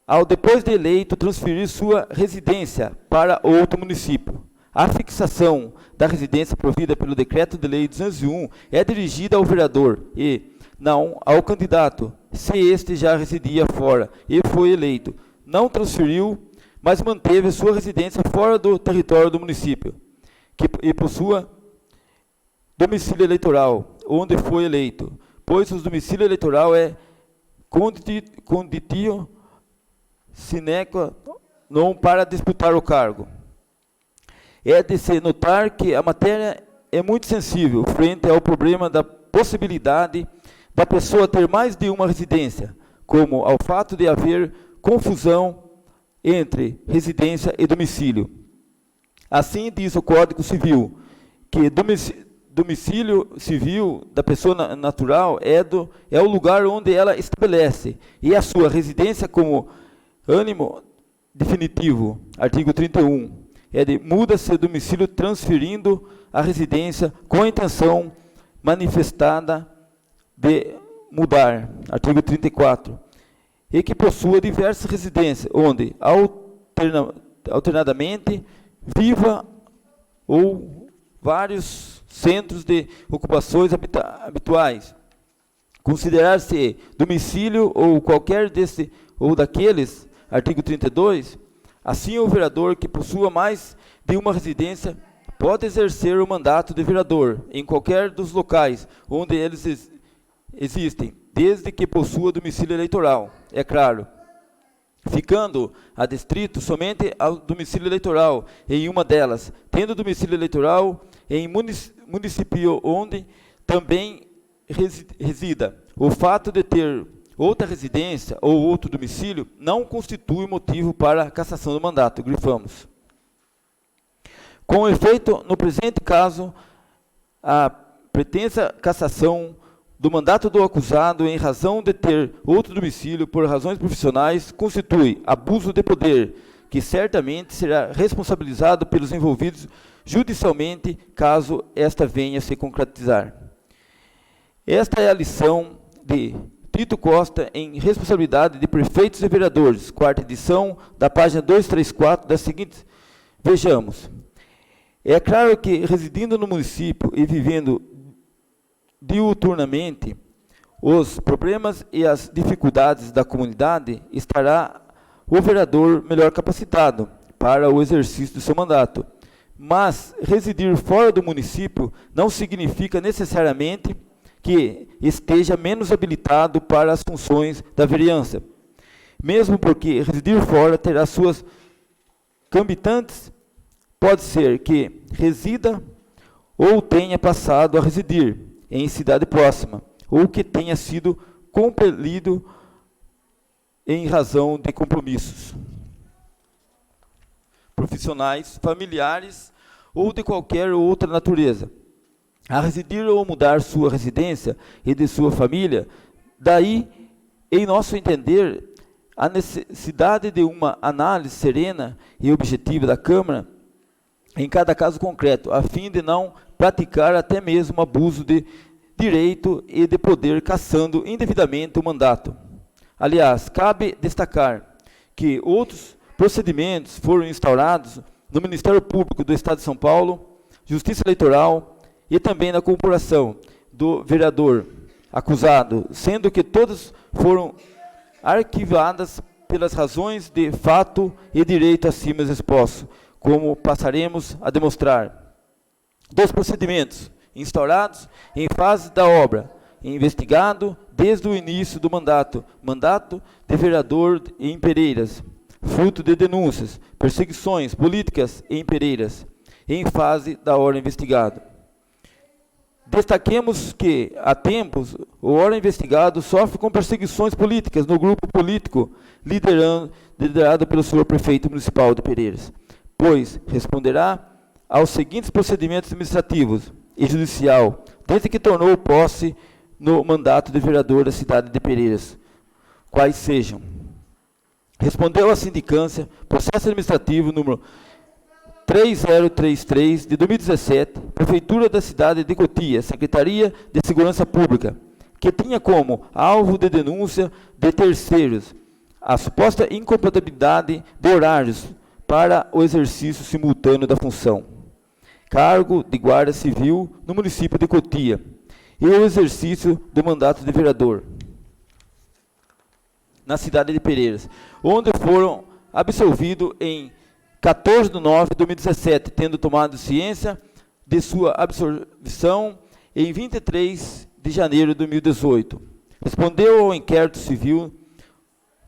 ao depois de eleito, transferir sua residência para outro município. A fixação da residência provida pelo Decreto de Lei 201 é dirigida ao vereador e não ao candidato, se este já residia fora e foi eleito. Não transferiu, mas manteve sua residência fora do território do município, e possua domicílio eleitoral, onde foi eleito, pois o domicílio eleitoral é conditio sine qua non para disputar o cargo. É de se notar que a matéria é muito sensível frente ao problema da possibilidade da pessoa ter mais de uma residência, como ao fato de haver confusão entre residência e domicílio. Assim diz o Código Civil, que domicílio civil da pessoa natural é o lugar onde ela estabelece, e a sua residência como ânimo definitivo, artigo 31, muda-se o domicílio transferindo a residência com a intenção manifestada de mudar, artigo 34, e que possua diversas residências, onde alternadamente viva ou vários centros de ocupações habituais. Considerar-se domicílio ou qualquer desse ou daqueles, artigo 32, assim o vereador que possua mais de uma residência pode exercer o mandato de vereador em qualquer dos locais onde eles existem, desde que possua domicílio eleitoral, é claro, ficando adstrito somente ao domicílio eleitoral em uma delas, tendo domicílio eleitoral em município onde também resida. O fato de ter outra residência ou outro domicílio não constitui motivo para a cassação do mandato, grifamos. Com efeito, no presente caso, a pretensa cassação do mandato do acusado em razão de ter outro domicílio por razões profissionais constitui abuso de poder, que certamente será responsabilizado pelos envolvidos judicialmente, caso esta venha a se concretizar. Esta é a lição de Tito Costa em Responsabilidade de Prefeitos e Vereadores, quarta edição, da página 234, da seguinte: vejamos. É claro que, residindo no município e vivendo diuturnamente os problemas e as dificuldades da comunidade, estará o vereador melhor capacitado para o exercício do seu mandato. Mas residir fora do município não significa necessariamente que esteja menos habilitado para as funções da vereança, mesmo porque residir fora terá suas cambitantes. Pode ser que resida ou tenha passado a residir em cidade próxima, ou que tenha sido compelido em razão de compromissos profissionais, familiares ou de qualquer outra natureza, a residir ou mudar sua residência e de sua família. Daí, em nosso entender, a necessidade de uma análise serena e objetiva da Câmara em cada caso concreto, a fim de não praticar até mesmo abuso de direito e de poder, cassando indevidamente o mandato. Aliás, cabe destacar que outros procedimentos foram instaurados no Ministério Público do Estado de São Paulo, Justiça Eleitoral e também na corporação do vereador acusado, sendo que todas foram arquivadas pelas razões de fato e direito acima expostos, como passaremos a demonstrar. Dos procedimentos instaurados em fase da obra, investigado desde o início do mandato de vereador em Pereiras, fruto de denúncias, perseguições políticas em Pereiras, em fase da hora investigado. Destaquemos que, há tempos, o órgão investigado sofre com perseguições políticas no grupo político liderado pelo senhor prefeito municipal de Pereiras, pois responderá aos seguintes procedimentos administrativos e judicial, desde que tornou posse no mandato de vereador da cidade de Pereiras, quais sejam: respondeu à sindicância, processo administrativo número 3033 de 2017, Prefeitura da cidade de Cotia, Secretaria de Segurança Pública, que tinha como alvo de denúncia de terceiros a suposta incompatibilidade de horários para o exercício simultâneo da função, cargo de guarda civil no município de Cotia, e o exercício do mandato de vereador na cidade de Pereiras, onde foram absolvidos em 14 de nove de 2017, tendo tomado ciência de sua absolvição em 23 de janeiro de 2018. Respondeu ao inquérito civil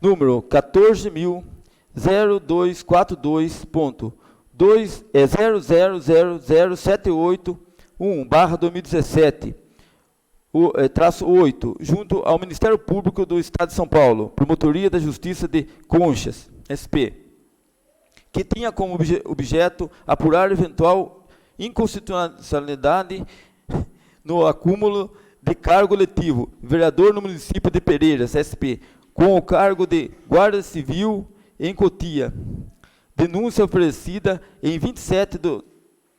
número 14.00242.0000781/2017, traço 8, junto ao Ministério Público do Estado de São Paulo, Promotoria da Justiça de Conchas, SP, que tinha como objeto apurar eventual inconstitucionalidade no acúmulo de cargo letivo, vereador no município de Pereiras, SP, com o cargo de guarda civil em Cotia. Denúncia oferecida em 27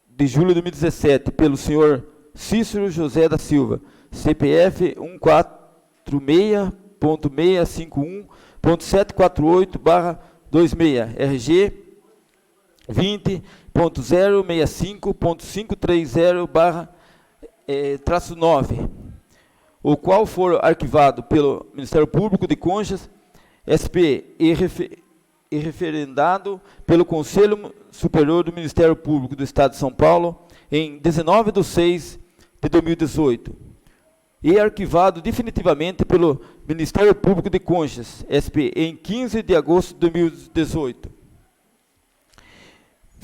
de julho de 2017 pelo senhor Cícero José da Silva, CPF 146.651.748/26, RG 20.065.530/-9, o qual for arquivado pelo Ministério Público de Conchas, SP, e referendado pelo Conselho Superior do Ministério Público do Estado de São Paulo em 19/6/2018, e arquivado definitivamente pelo Ministério Público de Conchas, SP, em 15 de agosto de 2018.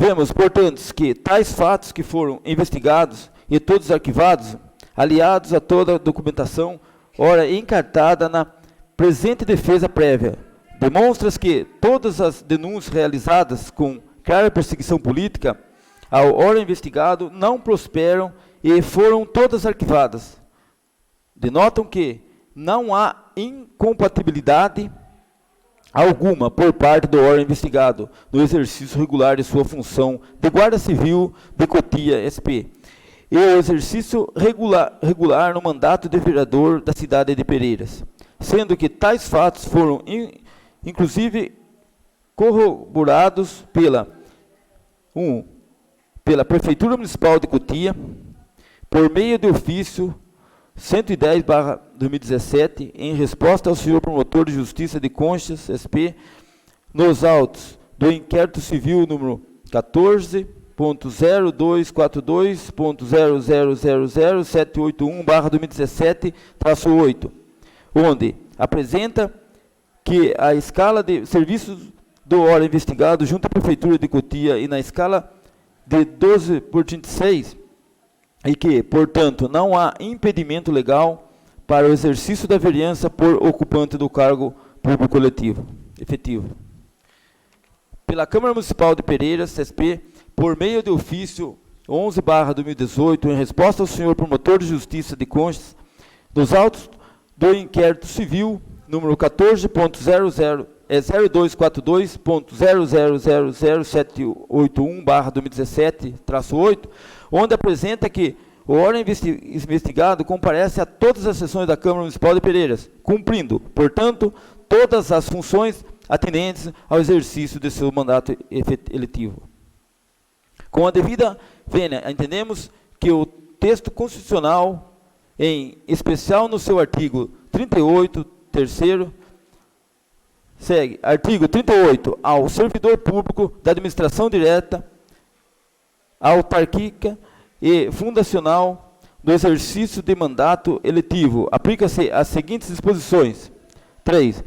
Vemos, portanto, que tais fatos que foram investigados e todos arquivados, aliados a toda a documentação, ora encartada na presente defesa prévia, demonstram que todas as denúncias realizadas com clara perseguição política ao órgão investigado não prosperam e foram todas arquivadas. Denotam que não há incompatibilidade alguma por parte do órgão investigado no exercício regular de sua função de guarda civil de Cotia, SP, e o exercício regular no mandato de vereador da cidade de Pereiras, sendo que tais fatos foram inclusive corroborados pela Prefeitura Municipal de Cotia, por meio de ofício 110/2017, em resposta ao senhor promotor de justiça de Conchas, SP, nos autos do inquérito civil número 14.0242.0000781/2017-8, onde apresenta que a escala de serviços do órgão investigado junto à Prefeitura de Cotia e na escala de 12/36, e que, portanto, não há impedimento legal para o exercício da vereança por ocupante do cargo público coletivo efetivo. Pela Câmara Municipal de Pereiras, SP, por meio de ofício 11/2018, em resposta ao senhor promotor de justiça de Conchas, dos autos do inquérito civil número 02.00242.0000781/2017-8, onde apresenta que o órgão investigado comparece a todas as sessões da Câmara Municipal de Pereiras, cumprindo, portanto, todas as funções atinentes ao exercício de seu mandato eletivo. Com a devida vênia, entendemos que o texto constitucional, em especial no seu artigo 38, terceiro, segue, artigo 38, ao servidor público da administração direta, autárquica e fundacional, do exercício de mandato eletivo, aplica-se as seguintes disposições. 3.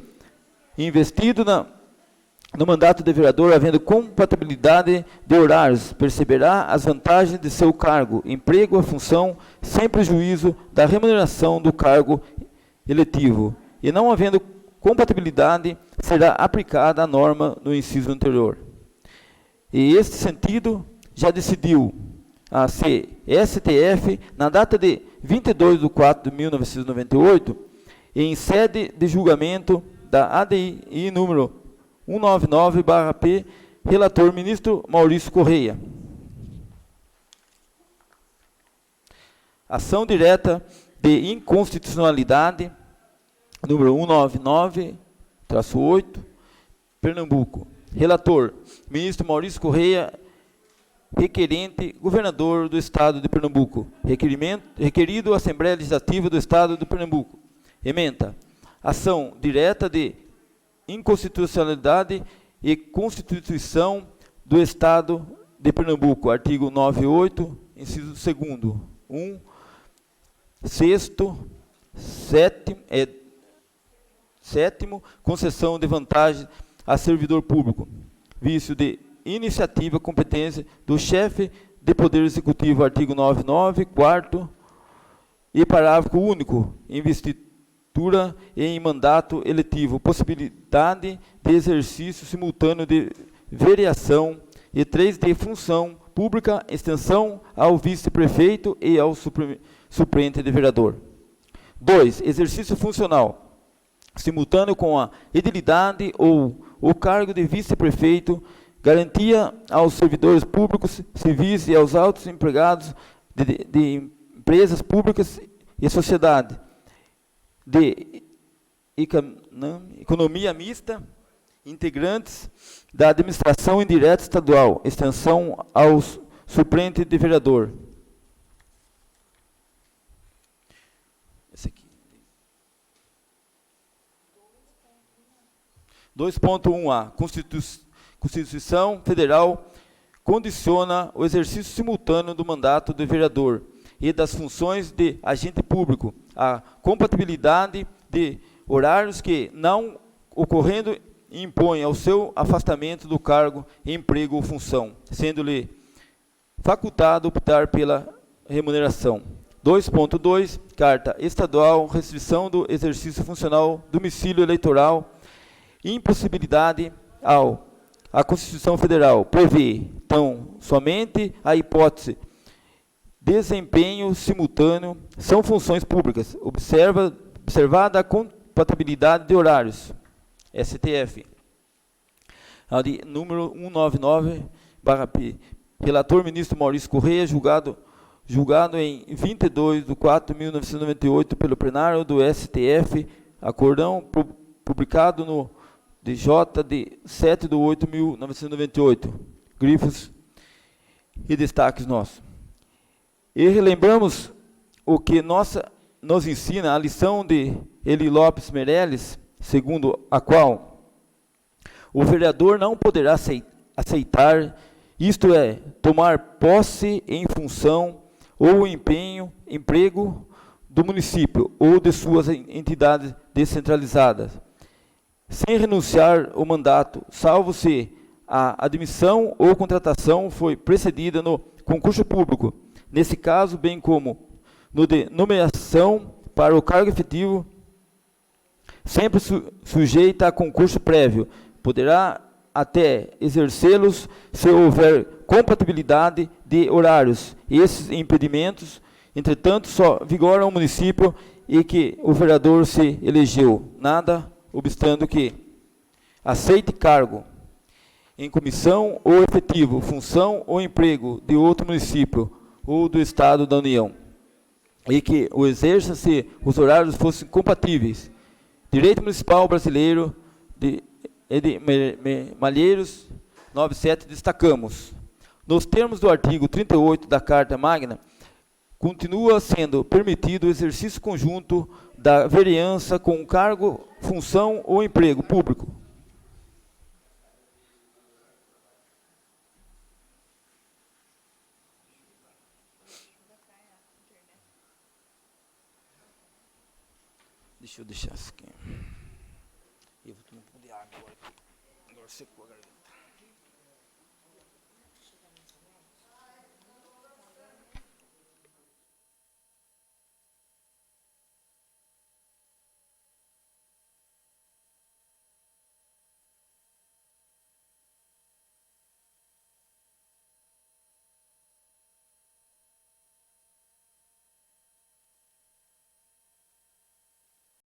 Investido no mandato de vereador, havendo compatibilidade de horários, perceberá as vantagens de seu cargo, emprego ou função, sem prejuízo da remuneração do cargo eletivo. E não havendo compatibilidade, será aplicada a norma no inciso anterior. E este sentido já decidiu a STF, na data de 22 de 4 de 1998, em sede de julgamento da ADI número 199/P, relator ministro Maurício Correia. Ação direta de inconstitucionalidade, número 199-8, Pernambuco. Relator, ministro Maurício Correia, requerente, governador do Estado de Pernambuco. Requerido, Assembleia Legislativa do Estado de Pernambuco. Ementa. Ação direta de inconstitucionalidade e Constituição do Estado de Pernambuco. Artigo 98, inciso 2º. 1, 6º, 7º, concessão de vantagem a servidor público. Vício de iniciativa, competência do chefe de Poder Executivo, artigo 99, 4º e parágrafo único, investidura em mandato eletivo, possibilidade de exercício simultâneo de vereação, e 3, de função pública, extensão ao vice-prefeito e ao suplente de vereador. 2, exercício funcional, simultâneo com a edilidade ou o cargo de vice-prefeito, garantia aos servidores públicos, civis e aos altos empregados de empresas públicas e sociedade, de economia mista, integrantes da administração indireta estadual, extensão aos suplente de vereador. Esse aqui. 2.1a. Constituição Federal condiciona o exercício simultâneo do mandato de vereador e das funções de agente público, a compatibilidade de horários que, não ocorrendo, impõe ao seu afastamento do cargo, emprego ou função, sendo-lhe facultado optar pela remuneração. 2.2, Carta Estadual, restrição do exercício funcional, domicílio eleitoral, impossibilidade a Constituição Federal prevê, então, somente a hipótese desempenho simultâneo são funções públicas, observada a compatibilidade de horários. STF. Número 199/P. Relator ministro Maurício Correia, julgado em 22 de 4 de 1998 pelo plenário do STF, acordão publicado no DJ de 7 de 8 de 1998. Grifos e destaques nossos. E relembramos o que nos ensina a lição de Eli Lopes Meirelles, segundo a qual o vereador não poderá aceitar, isto é, tomar posse em função ou emprego do município ou de suas entidades descentralizadas, sem renunciar ao mandato, salvo se a admissão ou contratação foi precedida no concurso público. Nesse caso, bem como no de nomeação para o cargo efetivo, sempre sujeita a concurso prévio, poderá até exercê-los se houver compatibilidade de horários. Esses impedimentos, entretanto, só vigoram no município e que o vereador se elegeu, nada obstando que aceite cargo em comissão ou efetivo, função ou emprego de outro município ou do Estado da União, e que o exerça se os horários fossem compatíveis. Direito Municipal Brasileiro de Malheiros 97, destacamos. Nos termos do artigo 38 da Carta Magna, continua sendo permitido o exercício conjunto da vereança com cargo, função ou emprego público. Deixa eu deixar isso aqui. Eu vou tomar um pouco de água agora. Agora secou a garganta.